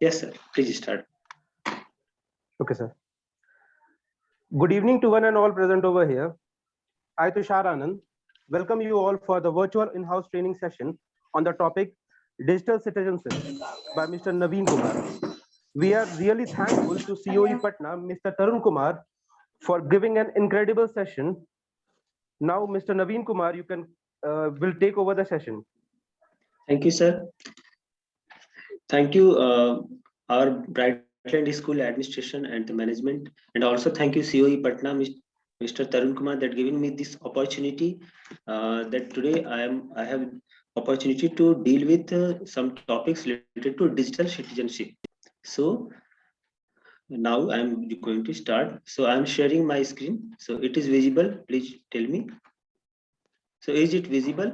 Yes, sir. Please start. Okay, sir. Good evening to one and all present over here. I, Tushar Anand, welcome you all for the virtual in-house training session on the topic Digital Citizenship by Mr. Naveen Kumar. We are really thankful to COE Patna, Mr. Tarun Kumar, for giving an incredible session. Now, Mr. Naveen Kumar, you can will take over the session. Thank you, sir. Thank you, our Brightland School administration and the management, and also thank you, COE Patna, Mr. Tarun Kumar, that giving me this opportunity. That today I have opportunity to deal with some topics related to digital citizenship. So now I'm going to start. So I'm sharing my screen. So it is visible. Please tell me. So is it visible?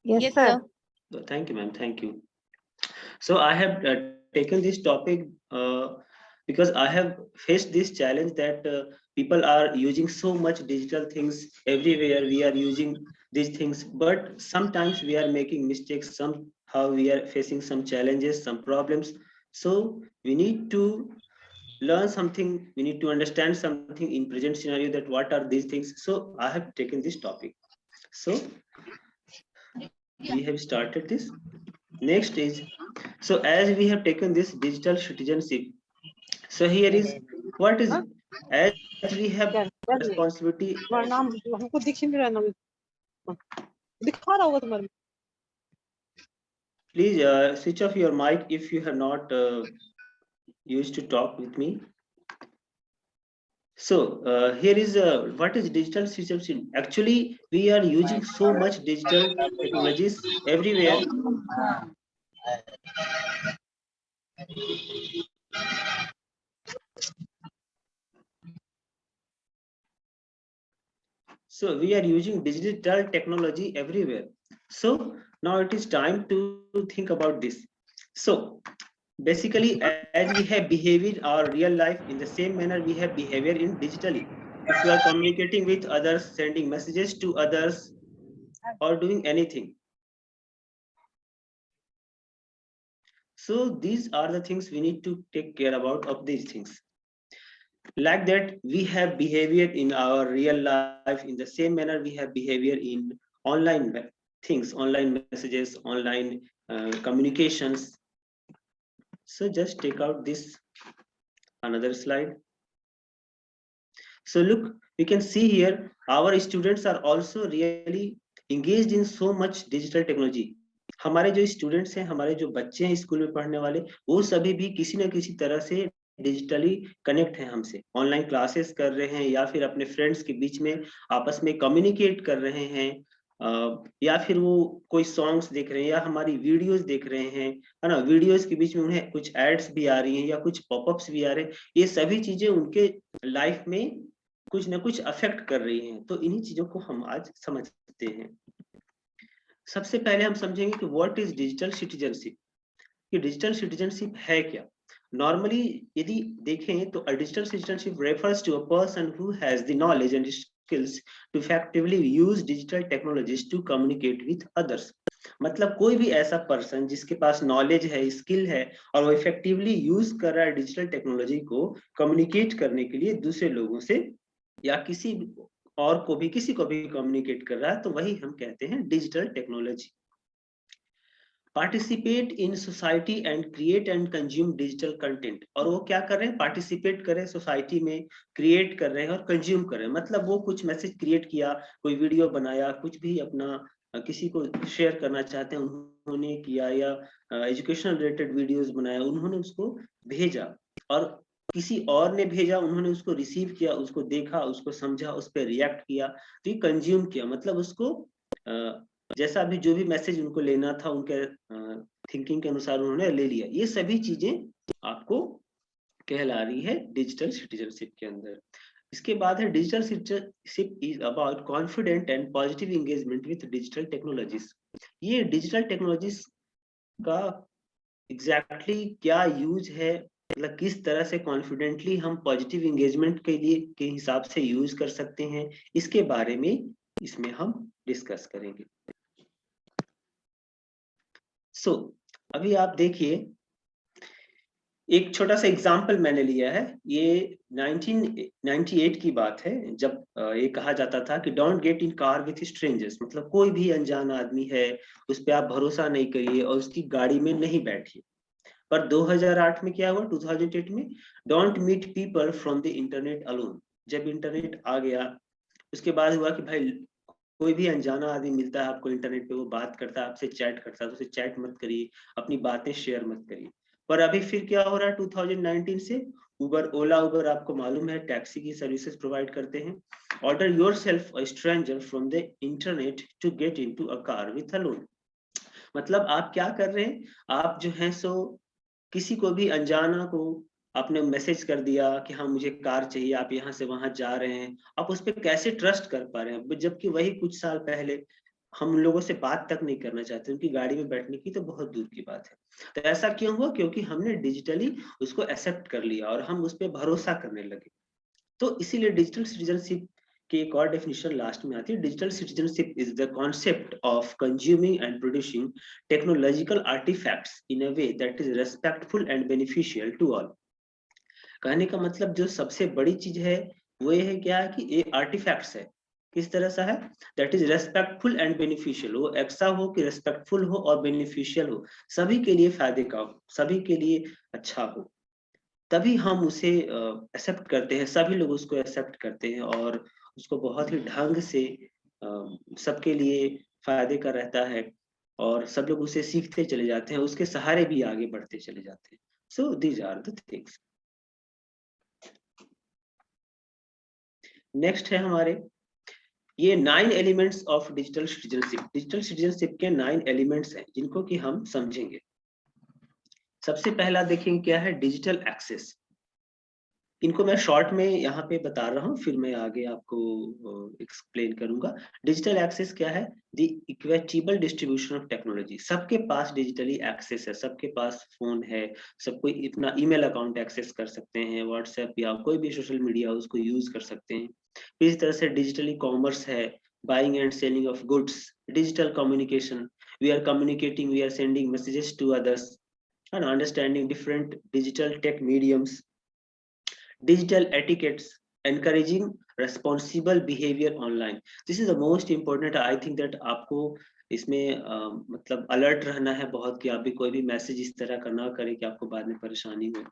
Yes, sir. Thank you, ma'am. Thank you. So I have taken this topic because I have faced this challenge that people are using so much digital things everywhere. We are using these things, but sometimes we are making mistakes. Somehow we are facing some challenges, some problems. So we need to learn something. We need to understand something in present scenario, that what are these things. So I have taken this topic. So we have started this. Next is, so as we have taken this digital citizenship, so here is what is, as we have responsibility. हमको दिख ही नहीं रहा ना, दिखा रहा होगा तुम्हारे. Please switch off your mic if you have not used to talk with me. So here is what is digital citizenship. Actually, we are using so much digital technologies everywhere. So we are using digital technology everywhere. So now it is time to think about this. So basically, as we have behaved our real life, in the same manner we have behavior in digitally. If you are communicating with others, sending messages to others, or doing anything. So these are the things we need to take care about of these things. Like that, we have behavior in our real life, in the same manner we have behavior in online things, online messages, online communications. So just take out this another slide. So look, we can see here our students are also really engaged in so much digital technology. हमारे जो students हैं, हमारे जो बच्चे हैं school में पढ़ने वाले, वो सभी भी किसी न किसी तरह से डिजिटली कनेक्ट है हमसे, ऑनलाइन क्लासेस कर रहे हैं या फिर अपने फ्रेंड्स के बीच में आपस में कम्युनिकेट कर रहे हैं, या फिर वो कोई सॉन्ग्स देख रहे हैं या हमारी वीडियोस देख रहे हैं, है ना. वीडियोस के बीच में उन्हें कुछ एड्स भी आ रही हैं या कुछ पॉपअप्स भी आ रहे हैं. ये सभी चीजें उनके लाइफ में कुछ ना कुछ अफेक्ट कर रही हैं. तो इन्हीं चीजों को हम आज समझते हैं. सबसे पहले हम समझेंगे कि व्हाट इज डिजिटल सिटीजनशिप. कि डिजिटल सिटीजनशिप है क्या. नॉर्मली यदि देखें तो digital citizenship refers to a person who has the knowledge and skills to effectively use digital technologies to communicate with others. मतलब कोई भी ऐसा पर्सन जिसके पास नॉलेज है, स्किल है, और वो इफेक्टिवली यूज कर रहा है डिजिटल टेक्नोलॉजी को कम्युनिकेट करने के लिए दूसरे लोगों से, या किसी और को भी, किसी को भी कम्युनिकेट कर रहा है, तो वही हम कहते हैं digital technology. Participate in society and create and consume digital content. और वो क्या कर रहे हैं, पार्टिसिपेट कर रहे हैं सोसाइटी में, क्रिएट कर रहे हैं और कंज्यूम कर रहे हैं. मतलब वो कुछ मैसेज क्रिएट किया, कोई वीडियो बनाया, कुछ भी अपना किसी को शेयर करना चाहते हैं उन्होंने किया, या एजुकेशनल रिलेटेड वीडियोस बनाया, उन्होंने उसको भेजा, और किसी और ने भेजा, उन्होंने उसको रिसीव किया, उसको देखा, उसको समझा, उस पर रिएक्ट किया, तो ये कंज्यूम किया. मतलब उसको जैसा भी जो भी मैसेज उनको लेना था उनके थिंकिंग के अनुसार उन्होंने ले लिया. ये सभी चीजें आपको कहला रही है डिजिटल सिटीजनशिप के अंदर. इसके बाद है digital citizenship is about confident and positive engagement with digital technologies. ये डिजिटल टेक्नोलॉजीज का एग्जैक्टली क्या यूज है, मतलब किस तरह से कॉन्फिडेंटली हम पॉजिटिव एंगेजमेंट के लिए के हिसाब से यूज कर सकते हैं, इसके बारे में इसमें हम डिस्कस करेंगे. So अभी आप देखिए, एक छोटा सा एग्जाम्पल मैंने लिया है, ये 1998 की बात है, जब ये कहा जाता था कि don't get in car with strangers, मतलब कोई भी अनजान आदमी है उस पर आप भरोसा नहीं करिए और उसकी गाड़ी में नहीं बैठिए। पर 2008 में क्या हुआ, 2008 में, don't meet people from the internet alone. जब इंटरनेट आ गया उसके बाद हुआ कि भाई कोई भी अनजाना आदमी मिलता है आपको इंटरनेट पे, वो बात करता है आपसे, चैट करता है, तो उसे चैट मत करिए, अपनी बातें शेयर मत करिए। पर अभी फिर क्या हो रहा है 2019 से, उबर, ओला उबर आपको मालूम है टैक्सी की सर्विसेज प्रोवाइड करते हैं। Order yourself a stranger from the internet to get into a car with alone. मतलब आप क्या कर रहे हैं, आप जो है सो किसी को भी अनजाना को आपने मैसेज कर दिया कि हाँ मुझे कार चाहिए, आप यहाँ से वहां जा रहे हैं, आप उस पर कैसे ट्रस्ट कर पा रहे हैं, जबकि वही कुछ साल पहले हम उन लोगों से बात तक नहीं करना चाहते, उनकी गाड़ी में बैठने की तो बहुत दूर की बात है। तो ऐसा क्यों हुआ, क्योंकि हमने डिजिटली उसको एक्सेप्ट कर लिया और हम उस पर भरोसा करने लगे। तो इसीलिए डिजिटल सिटीजनशिप की एक और डेफिनेशन लास्ट में आती है, digital citizenship is the concept of consuming and producing technological artifacts in a way that is respectful and beneficial to all. कहने का मतलब जो सबसे बड़ी चीज है वो ये है क्या है कि ये आर्टिफैक्ट्स है, किस तरह सा है, that is respectful and beneficial, वो ऐसा हो कि रेस्पेक्टफुल हो और बेनिफिशियल हो, सभी के लिए फायदे का हो, सभी के लिए अच्छा हो, तभी हम उसे एक्सेप्ट करते हैं, सभी लोग उसको एक्सेप्ट करते हैं और उसको बहुत ही ढंग से सबके लिए फायदे का रहता है और सब लोग उसे सीखते चले जाते हैं, उसके सहारे भी आगे बढ़ते चले जाते हैं। So these are the things. Next है हमारे ये 9 elements of digital citizenship. Digital citizenship के 9 एलिमेंट्स हैं जिनको कि हम समझेंगे। सबसे पहला देखेंगे क्या है, डिजिटल एक्सेस। इनको मैं शॉर्ट में यहाँ पे बता रहा हूँ, फिर मैं आगे आपको एक्सप्लेन करूंगा। डिजिटल एक्सेस क्या है, the equitable distribution of technology. सबके पास डिजिटली एक्सेस है, सबके पास फोन है, सब कोई इतना ईमेल अकाउंट एक्सेस कर सकते हैं, व्हाट्सएप या कोई भी सोशल मीडिया उसको यूज कर सकते हैं। इस तरह से डिजिटली कॉमर्स है, buying and selling of goods, digital communication, we are communicating, we are sending messages to others and understanding different digital tech mediums, digital etiquettes, encouraging responsible behavior online. This is the most important. I think that आपको इसमें मतलब alert रहना है बहुत कि आप भी कोई भी मैसेज इस तरह का ना करें कि आपको बाद में परेशानी हो।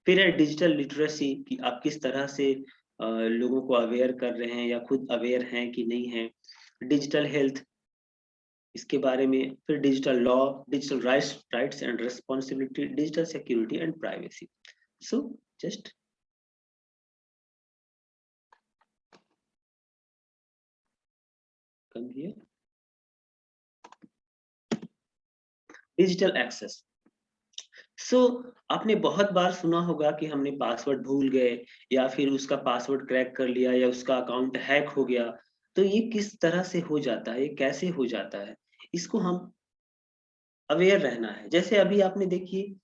फिर है डिजिटल लिटरेसी, कि आप किस तरह से लोगों को अवेयर कर रहे हैं या खुद अवेयर हैं कि नहीं है। डिजिटल हेल्थ, इसके बारे में। फिर digital law, digital rights and responsibility, digital security and privacy. So just come here. Digital access. So आपने बहुत बार सुना होगा कि हमने पासवर्ड भूल गए या फिर उसका पासवर्ड क्रैक कर लिया या उसका अकाउंट हैक हो गया। तो ये किस तरह से हो जाता है, ये कैसे हो जाता है, इसको हम अवेयर रहना है। जैसे अभी आपने देखिए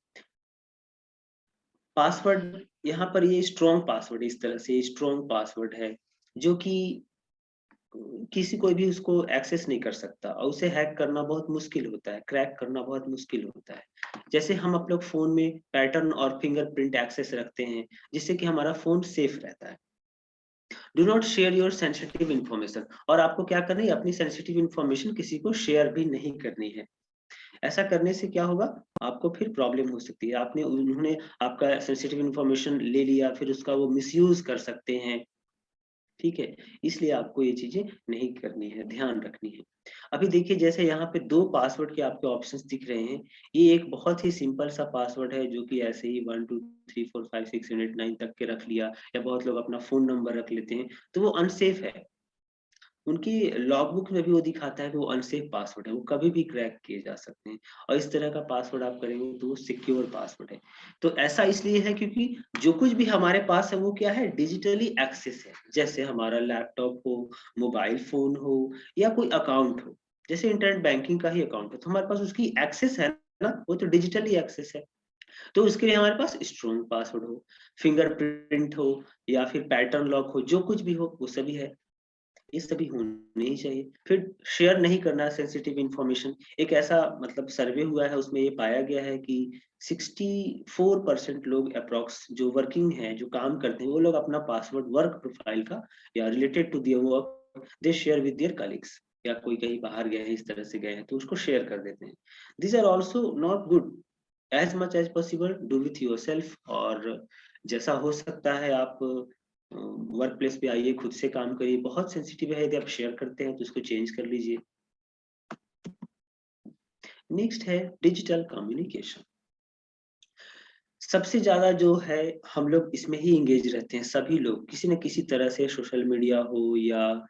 पासवर्ड, यहाँ पर ये स्ट्रॉन्ग पासवर्ड, इस तरह से स्ट्रॉन्ग पासवर्ड है जो कि किसी कोई भी उसको एक्सेस नहीं कर सकता और उसे हैक करना बहुत मुश्किल होता है, क्रैक करना बहुत मुश्किल होता है। जैसे हम अपने फोन में पैटर्न और फिंगरप्रिंट एक्सेस रखते हैं जिससे कि हमारा फोन सेफ रहता है। Do not share your sensitive information, और आपको क्या करना है, अपनी सेंसिटिव इन्फॉर्मेशन किसी को शेयर भी नहीं करनी है। ऐसा करने से क्या होगा, आपको फिर प्रॉब्लम हो सकती है, आपने उन्होंने आपका सेंसिटिव इन्फॉर्मेशन ले लिया फिर उसका वो मिसयूज कर सकते हैं। ठीक है, इसलिए आपको ये चीजें नहीं करनी है, ध्यान रखनी है। अभी देखिए जैसे यहाँ पे 2 पासवर्ड के आपके ऑप्शंस दिख रहे हैं। ये एक बहुत ही सिंपल सा पासवर्ड है जो कि ऐसे ही 1 2 3 4 5 6 7 8 9 तक के रख लिया, या बहुत लोग अपना फोन नंबर रख लेते हैं, तो वो अनसेफ है। उनकी लॉगबुक में भी वो दिखाता है कि वो अनसेफ पासवर्ड है, वो कभी भी क्रैक किए जा सकते हैं। और इस तरह का पासवर्ड आप करेंगे तो वो सिक्योर पासवर्ड है। तो ऐसा इसलिए है क्योंकि जो कुछ भी हमारे पास है वो क्या है, डिजिटली एक्सेस है। जैसे हमारा लैपटॉप हो, मोबाइल फोन हो या कोई अकाउंट हो, जैसे इंटरनेट बैंकिंग का ही अकाउंट है तो हमारे पास उसकी एक्सेस है ना, वो तो डिजिटली एक्सेस है। तो उसके लिए हमारे पास स्ट्रॉन्ग पासवर्ड हो, फिंगरप्रिंट हो या फिर पैटर्न लॉक हो, जो कुछ भी हो वो सभी है। ये सभी होने ही चाहिए। फिर शेयर नहीं करना सेंसिटिव इंफॉर्मेशन। एक ऐसा मतलब सर्वे हुआ है, उसमें ये पाया गया है कि 64% लोग अप्रॉक्स जो वर्किंग है, जो काम करते हैं, वो लोग अपना पासवर्ड वर्क प्रोफाइल का या related to their work they share with their colleagues, या कोई कहीं बाहर गए हैं, इस तरह से गए हैं तो उसको शेयर कर देते हैं। This are also not good. As much as possible do with yourself, और जैसा हो सकता है आप वर्क प्लेस पे आइए, खुद से काम करिए। बहुत सेंसिटिव है, यदि आप शेयर करते हैं तो उसको चेंज कर लीजिए। नेक्स्ट है डिजिटल कम्युनिकेशन। सबसे ज्यादा जो है हम लोग इसमें ही इंगेज रहते हैं, सभी लोग किसी न किसी तरह से, सोशल मीडिया हो या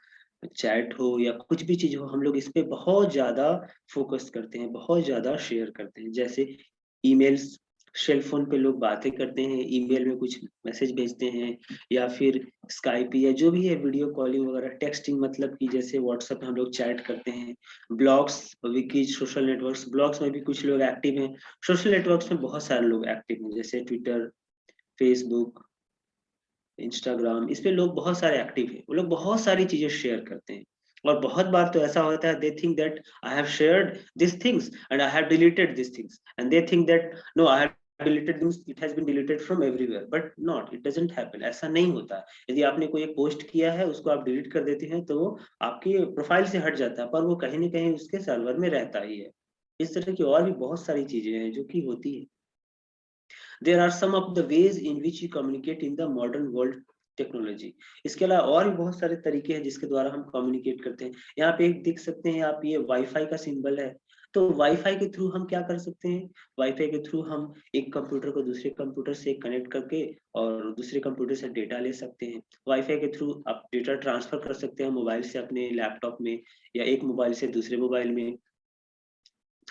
चैट हो या कुछ भी चीज हो, हम लोग इस पे बहुत ज्यादा फोकस करते हैं, बहुत ज्यादा शेयर करते हैं। जैसे ईमेल्स, सेल फोन पे लोग बातें करते हैं, ईमेल में कुछ मैसेज भेजते हैं, या फिर स्काइप या जो भी है वीडियो कॉलिंग वगैरह, टेक्सटिंग, मतलब कि जैसे व्हाट्सएप में हम लोग चैट करते हैं। Blogs, wikis, social networks, blogs में भी कुछ लोग एक्टिव हैं। सोशल नेटवर्क्स में बहुत सारे लोग एक्टिव हैं, जैसे ट्विटर, फेसबुक, इंस्टाग्राम, इस पे लोग बहुत सारे एक्टिव हैं। वो लोग बहुत सारी चीजें शेयर करते हैं, और बहुत बार तो ऐसा होता है, they think that I have shared this things and I have deleted this things, and they think that no, I have deleted this, it has been deleted from everywhere, but not, it doesn't happen। ऐसा नहीं होता है। यदि आपने कोई एक post किया है, उसको आप डिलीट कर देते हैं तो वो आपकी प्रोफाइल से हट जाता है, पर वो कहीं ना कहीं उसके सर्वर में रहता ही है। इस तरह की और भी बहुत सारी चीजें हैं जो कि होती है। There are some of the ways in which we communicate in the modern world technology. इसके अलावा और भी बहुत सारे तरीके हैं जिसके द्वारा हम कम्युनिकेट करते हैं। यहाँ पे एक देख सकते हैं आप, ये वाईफाई का सिंबल है। तो वाईफाई के थ्रू हम क्या कर सकते हैं? वाईफाई के थ्रू हम एक कंप्यूटर को दूसरे कंप्यूटर से कनेक्ट करके और दूसरे कंप्यूटर से डेटा ले सकते हैं। वाईफाई के थ्रू आप डेटा ट्रांसफर कर सकते हैं मोबाइल से अपने लैपटॉप में, या एक मोबाइल से दूसरे मोबाइल में।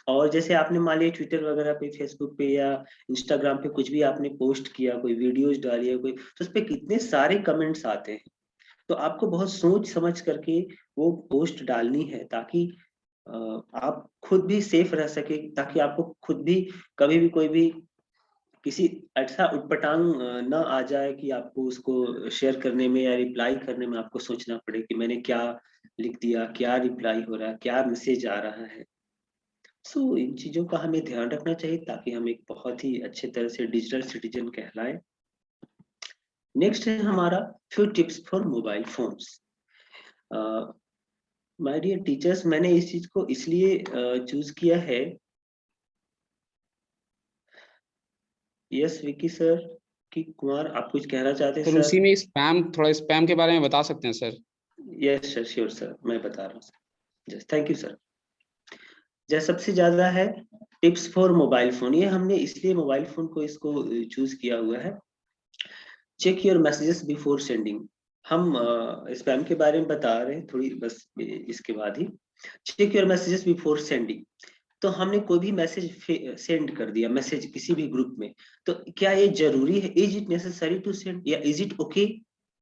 और जैसे आपने मान लिया ट्विटर वगैरह पे, फेसबुक पे या इंस्टाग्राम पे कुछ भी आपने पोस्ट किया, कोई वीडियोस डाली है कोई, तो उस पे कितने सारे कमेंट्स आते हैं। तो आपको बहुत सोच समझ करके वो पोस्ट डालनी है, ताकि आप खुद भी सेफ रह सके, ताकि आपको खुद भी कभी भी कोई भी किसी ऐसा उटपटांग ना आ जाए कि आपको उसको शेयर करने में या रिप्लाई करने में आपको सोचना पड़े कि मैंने क्या लिख दिया, क्या रिप्लाई हो रहा है, क्या मैसेज आ रहा है। इन चीजों का हमें ध्यान रखना चाहिए, ताकि हम एक बहुत ही अच्छे तरह से डिजिटल सिटीजन कहलाए। नेक्स्ट है हमारा few tips for mobile phones. My dear teachers, मैंने इस चीज को इसलिए चूज किया है। यस विकी सर, कि कुमार आप कुछ कहना चाहते हैं सर सर? उसी में स्पैम, थोड़ा स्पैम के बारे में बता सकते हैं sir? Yes sir, sure sir, मैं बता रहा हूँ sir. Yes, thank you sir. जैसे सबसे ज्यादा है टिप्स फॉर मोबाइल फोन, ये हमने इसलिए मोबाइल फोन को इसको चूज किया हुआ है। Check your messages before sending. हम स्पैम के बारे में बता रहे हैं थोड़ी, बस इसके बाद ही। Check your messages before sending. तो हमने कोई भी मैसेज सेंड कर दिया, मैसेज किसी भी ग्रुप में, तो क्या ये जरूरी है? Is it necessary to send, या इज इट ओके?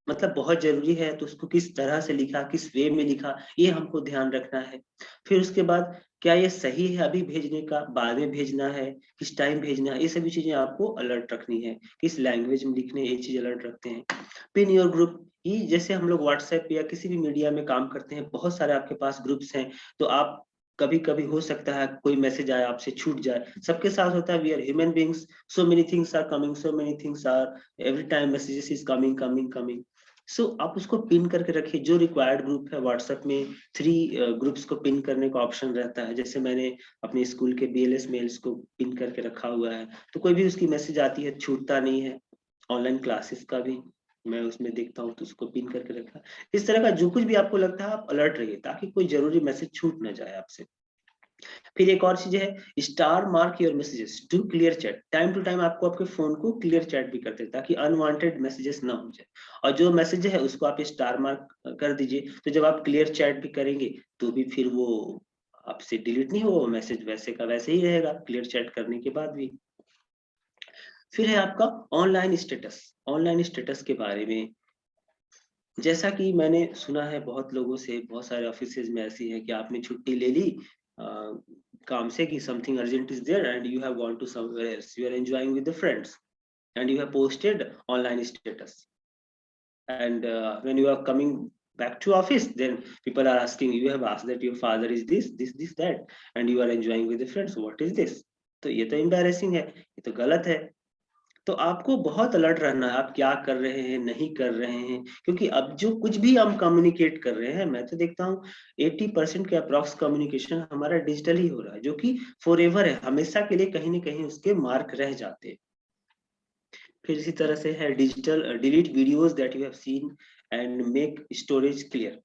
मतलब बहुत जरूरी है तो उसको किस तरह से लिखा, किस वे में लिखा, ये हमको ध्यान रखना है। फिर उसके बाद क्या ये सही है अभी भेजने का, बाद में भेजना है, किस टाइम भेजना है, ये सभी चीजें आपको अलर्ट रखनी है। किस लैंग्वेज में लिखने, ये चीज अलर्ट रखते हैं। Pin your group. ये जैसे हम लोग व्हाट्सएप या किसी भी मीडिया में काम करते हैं, बहुत सारे आपके पास ग्रुप्स हैं, तो आप कभी कभी हो सकता है कोई मैसेज आए आपसे छूट जाए, सबके साथ होता है। We are human beings, so many things are coming, so many things are every time messages is coming coming coming. आप उसको पिन करके रखिए। जो रिक्वायर्ड ग्रुप है व्हाट्सएप में, 3 ग्रुप्स को पिन करने का ऑप्शन रहता है। जैसे मैंने अपने स्कूल के BLS मेल्स को पिन करके रखा हुआ है, तो कोई भी उसकी मैसेज आती है, छूटता नहीं है। ऑनलाइन क्लासेस का भी मैं उसमें देखता हूँ, तो उसको पिन करके रखा। इस तरह का जो कुछ भी आपको लगता है, आप अलर्ट रहिए, ताकि कोई जरूरी मैसेज छूट ना जाए आपसे। फिर एक और चीज है, star mark your messages to clear chat. Time to time आपको आपके फोन को क्लियर चैट भी करते हैं, ताकि अनवांटेड मैसेजेस ना हो जाए। और जो मैसेज है उसको आप स्टार मार्क कर दीजिए, तो जब आप क्लियर चैट भी करेंगे तो भी फिर वो आपसे डिलीट नहीं होगा, मैसेज वैसे का वैसे ही रहेगा क्लियर चैट करने के बाद भी। फिर है आपका ऑनलाइन स्टेटस। ऑनलाइन स्टेटस के बारे में, जैसा कि मैंने सुना है बहुत लोगों से, बहुत सारे ऑफिसेज में ऐसी है कि आपने छुट्टी ले ली काम से, कि something urgent is there and you have gone to somewhere else, you are enjoying with the friends and you have posted online status, and when you are coming back to office, then people are asking, you have asked that your father is this that, and you are enjoying with the friends, what is this? तो ये तो embarrassing है, ये तो गलत है। तो आपको बहुत अलर्ट रहना है, आप क्या कर रहे हैं नहीं कर रहे हैं, क्योंकि अब जो कुछ भी हम कम्युनिकेट कर रहे हैं, मैं तो देखता हूँ 80% के अप्रॉक्स कम्युनिकेशन हमारा डिजिटल ही हो रहा है, जो कि फॉरएवर है, हमेशा के लिए कहीं ना कहीं उसके मार्क रह जाते हैं। फिर इसी तरह से है digital delete videos that you have seen and make storage clear.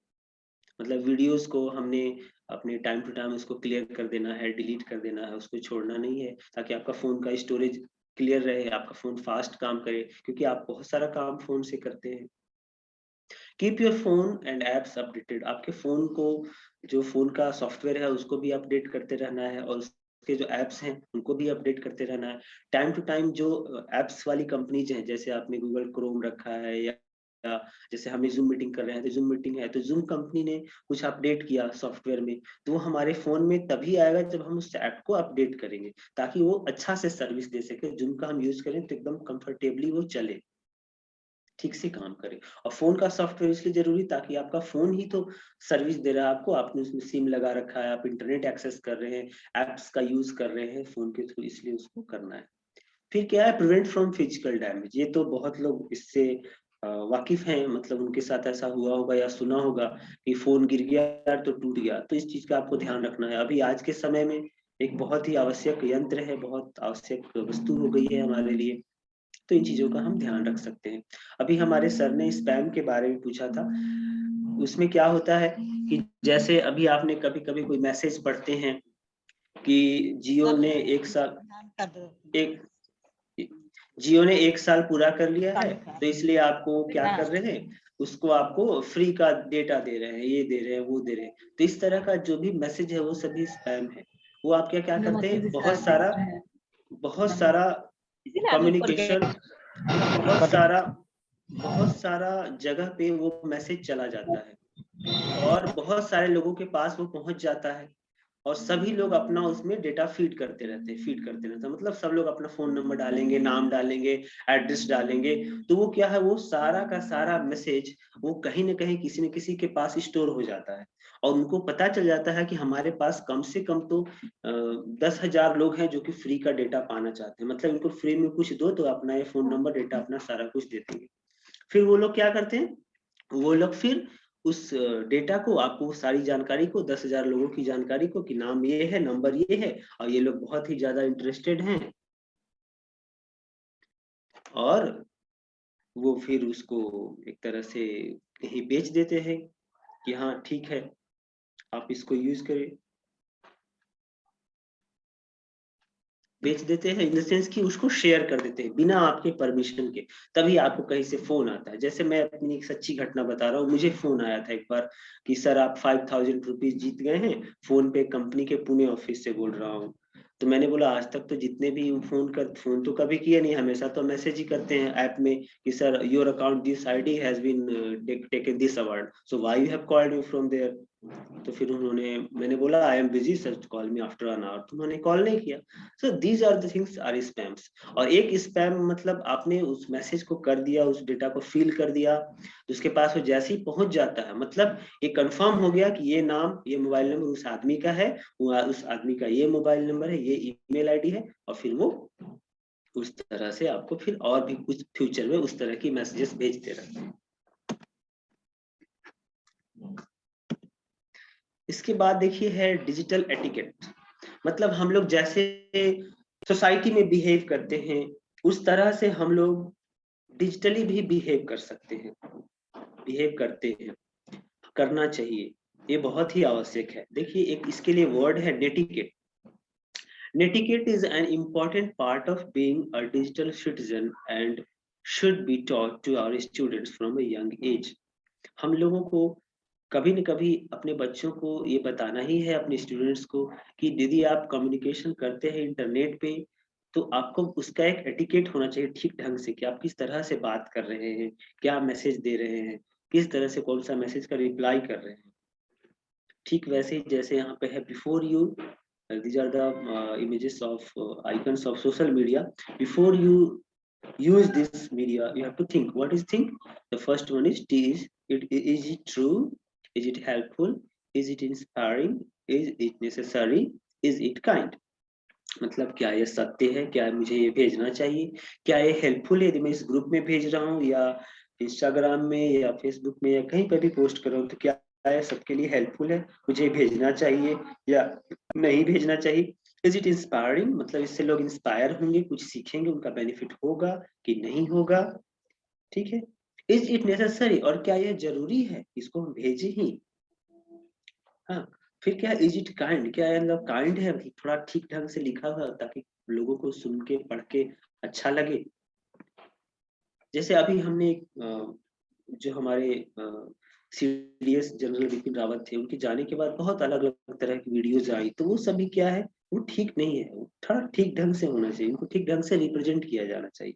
मतलब वीडियोस को हमने अपने टाइम टू टाइम उसको क्लियर कर देना है, डिलीट कर देना है, उसको छोड़ना नहीं है, ताकि आपका फोन का स्टोरेज क्लियर रहे, आपका फोन फास्ट काम करे, क्योंकि आप बहुत सारा काम फोन से करते हैं। Keep your phone and apps updated. आपके फोन को, जो फोन का सॉफ्टवेयर है उसको भी अपडेट करते रहना है, और उसके जो एप्स हैं उनको भी अपडेट करते रहना है। टाइम टू टाइम जो एप्स वाली कंपनीज हैं, जैसे आपने गूगल क्रोम रखा है, या जैसे हमें जूम मीटिंग कर रहे हैं तो जूम मीटिंग है, तो जूम कंपनी ने कुछ अपडेट किया सॉफ्टवेयर में, तो वो हमारे फोन में तभी आएगा जब हम उस ऐप को अपडेट करेंगे, ताकि वो अच्छा से सर्विस दे सके। जूम का हम यूज करें तो एकदम कंफर्टेबली वो चले, ठीक से काम करे। और फोन का सॉफ्टवेयर इसलिए जरूरी, ताकि आपका फोन ही तो सर्विस दे रहा है आपको, आपने उसमें सिम लगा रखा है, आप इंटरनेट एक्सेस कर रहे हैं, एप्स का यूज कर रहे हैं फोन के थ्रू, इसलिए उसको करना है। फिर क्या है, प्रिवेंट फ्रॉम फिजिकल डैमेज। ये तो बहुत लोग इससे वाकिफ हैं, मतलब उनके साथ ऐसा हुआ होगा या सुना होगा कि फोन गिर गया तो टूट गया, तो इस चीज का आपको ध्यान रखना है। अभी आज के समय में एक बहुत ही आवश्यक यंत्र है, बहुत आवश्यक वस्तु हो गई है हमारे लिए, तो इन चीजों का हम ध्यान रख सकते हैं। अभी हमारे सर ने स्पैम के बारे में पूछा था, उसमें क्या होता है कि जैसे अभी आपने कभी कभी कोई मैसेज पढ़ते हैं कि जियो ने एक साल पूरा कर लिया है, तो इसलिए आपको क्या कर रहे हैं, उसको आपको फ्री का डेटा दे रहे हैं, ये दे रहे हैं, वो दे रहे हैं। तो इस तरह का जो भी मैसेज है वो सभी स्पैम है। वो आप क्या क्या करते हैं, बहुत सारा कम्युनिकेशन, बहुत सारा जगह पे वो मैसेज चला जाता है, और बहुत सारे लोगों के पास वो पहुंच जाता है, और सभी लोग अपना उसमें डेटा फीड करते रहते हैं, मतलब सब लोग अपना फोन नंबर डालेंगे, नाम डालेंगे, एड्रेस डालेंगे, तो वो क्या है, वो सारा का सारा मैसेज वो कहीं ना कहीं किसी न किसी के पास स्टोर हो जाता है, और उनको पता चल जाता है कि हमारे पास कम से कम तो 10,000 लोग हैं जो कि फ्री का डेटा पाना चाहते हैं, मतलब इनको फ्री में कुछ दो तो अपना ये फोन नंबर, डेटा, अपना सारा कुछ दे देंगे। फिर वो लोग क्या करते हैं, वो लोग फिर उस डेटा को, आपको सारी जानकारी को, 10,000 लोगों की जानकारी को, कि नाम ये है, नंबर ये है, और ये लोग बहुत ही ज्यादा इंटरेस्टेड हैं, और वो फिर उसको एक तरह से कहीं बेच देते हैं कि हाँ ठीक है आप इसको यूज करें। बेच देते हैं इन द सेंस कि उसको शेयर कर देते हैं बिना आपके परमिशन के, तभी आपको कहीं से फोन आता है। जैसे मैं अपनी एक सच्ची घटना बता रहा हूँ, मुझे फोन आया था एक बार कि सर आप 5,000 रुपीज जीत गए हैं, फोन पे कंपनी के पुणे ऑफिस से बोल रहा हूँ। तो मैंने बोला आज तक तो जितने भी फोन तो कभी किया नहीं, हमेशा तो मैसेज ही करते हैं ऐप में कि sir your account this ID has been taken this award, so why you have called me from there. तो फिर मैंने बोला I am busy sir, call me after an hour, तो उन्होंने कॉल नहीं किया। So these are the things are spams. और एक स्पैम मतलब आपने उस मैसेज को कर दिया, उस डेटा को फिल कर दिया, तो उसके पास वो जैसे ही पहुंच जाता है, मतलब ये कंफर्म हो गया कि ये नाम, ये मोबाइल नंबर उस आदमी का है, उस आदमी का ये मोबाइल नंबर है, ये ईमेल आईडी है, और फिर वो उस तरह से आपको फिर और भी कुछ फ्यूचर में उस तरह की मैसेजेस भेजते रहते हैं। इसके बाद देखिए है डिजिटल एटिकेट। मतलब हम लोग जैसे सोसाइटी में बिहेव करते हैं उस तरह से हम लोग डिजिटली भी बिहेव कर सकते हैं, बिहेव करते हैं, करना चाहिए, ये बहुत ही आवश्यक है। देखिए एक इसके लिए वर्ड है netiquette. Netiquette is an important part of being a digital citizen and should be taught to our students from a young age. हम लोगों को कभी न कभी अपने बच्चों को ये बताना ही है, अपने स्टूडेंट्स को, कि यदि आप कम्युनिकेशन करते हैं इंटरनेट पे, तो आपको उसका एक एटिकेट होना चाहिए ठीक ढंग से, कि आप किस तरह से बात कर रहे हैं, क्या मैसेज दे रहे हैं, किस तरह से कौन सा मैसेज का रिप्लाई कर रहे हैं। ठीक वैसे ही जैसे यहाँ पे है before you, these are the images of icons of social media. Before you use this media, you have to think. What is think? The first one is is it true? Is it helpful? Is it inspiring? Is it necessary? Is it kind? मतलब क्या ये सत्य है, क्या मुझे ये भेजना चाहिए, क्या ये हेल्पफुल है यदि मैं इस ग्रुप में भेज रहा हूँ या इंस्टाग्राम में या फेसबुक में या कहीं पर भी पोस्ट कर रहा हूँ, तो क्या ये सबके लिए हेल्पफुल है, मुझे भेजना चाहिए या नहीं भेजना चाहिए। इज इट इंस्पायरिंग, मतलब इससे लोग इंस्पायर होंगे, कुछ सीखेंगे, उनका बेनिफिट होगा कि नहीं होगा। ठीक है। इज इट नेसेसरी, और क्या ये जरूरी है, इसको हम भेजे ही। हाँ। फिर क्या, इज इट काइंड, क्या ये मतलब काइंड है, थोड़ा ठीक ढंग से लिखा हुआ ताकि लोगों को सुन के पढ़ के अच्छा लगे। जैसे अभी हमने जो हमारे सीडीएस जनरल बिपिन रावत थे, उनके जाने के बाद बहुत अलग अलग तरह की वीडियोज आई, तो वो सभी क्या है, वो ठीक नहीं है, वो थोड़ा ठीक ढंग से होना चाहिए, उनको ठीक ढंग से रिप्रेजेंट किया जाना चाहिए।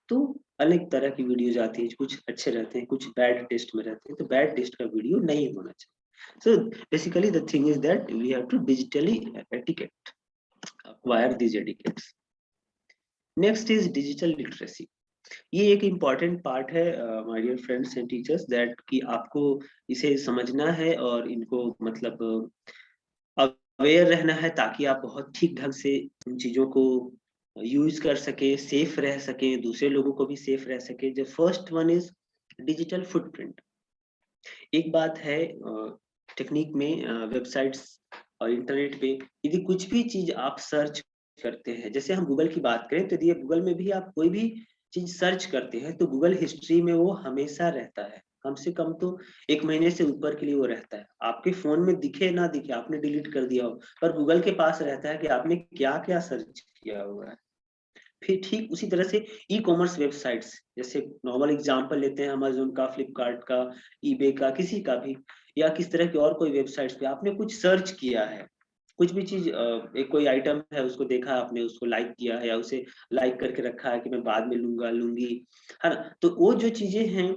तो अलग तरह की वीडियोज आती है, कुछ अच्छे रहते हैं, कुछ बैड टेस्ट में रहते हैं, तो बैड टेस्ट का वीडियो नहीं होना चाहिए। So basically the thing is that we have to digitally etiquette, acquire these etiquettes. Next is digital literacy. ये एक important part है my dear friends and teachers, that कि आपको इसे समझना है और इनको मतलब अवेयर रहना है, ताकि आप बहुत ठीक ढंग से उन चीजों को यूज कर सके, सेफ रह सके, दूसरे लोगों को भी सेफ रह सके। जो first one is digital footprint. एक बात है टेक्निक में, वेबसाइट्स और इंटरनेट पे यदि कुछ भी चीज आप सर्च करते हैं, जैसे हम गूगल की बात करें, तो ये गूगल में भी आप कोई भी चीज सर्च करते हैं तो गूगल हिस्ट्री में वो हमेशा रहता है, कम से कम तो 1 महीने से ऊपर के लिए वो रहता है। आपके फोन में दिखे ना दिखे, आपने डिलीट कर दिया हो, पर गूगल के पास रहता है कि आपने क्या क्या सर्च किया हुआ है। फिर ठीक उसी तरह से ई कॉमर्स वेबसाइट्स, जैसे नॉर्मल एग्जांपल लेते हैं अमेज़न का, फ्लिपकार्ट का, ईबे का, किसी का भी, या किस तरह की और कोई वेबसाइट्स पे आपने कुछ सर्च किया है, कुछ भी चीज, एक कोई आइटम है उसको देखा आपने, उसको लाइक किया है या उसे लाइक करके रखा है कि मैं बाद में लूंगा लूंगी, है ना। तो वो जो चीजें हैं,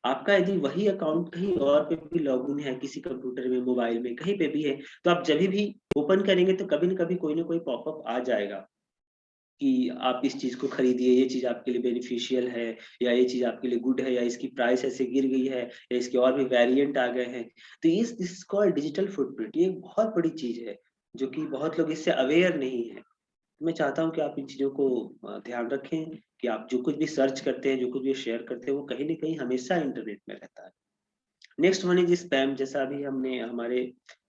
आपका यदि वही अकाउंट कहीं और पे भी लॉगिन है, किसी कंप्यूटर में, मोबाइल में, कहीं पे भी है, तो आप जब भी ओपन करेंगे तो कभी न कभी कोई ना कोई पॉपअप आ जाएगा कि आप इस चीज को खरीदिए, ये चीज आपके लिए बेनिफिशियल है, या ये चीज आपके लिए गुड है, या इसकी प्राइस ऐसे गिर गई है, या इसके और भी वेरिएंट आ गए हैं। तो ये दिस कॉल्ड डिजिटल फुटप्रिंट। ये एक बहुत बड़ी चीज है जो कि बहुत लोग इससे अवेयर नहीं है। मैं चाहता हूँ कि आप इन चीजों को ध्यान रखें कि आप जो कुछ भी सर्च करते हैं, जो कुछ भी शेयर करते हैं, वो कहीं ना कहीं हमेशा इंटरनेट में रहता है। Next one is spam. जैसा अभी हमने हमारे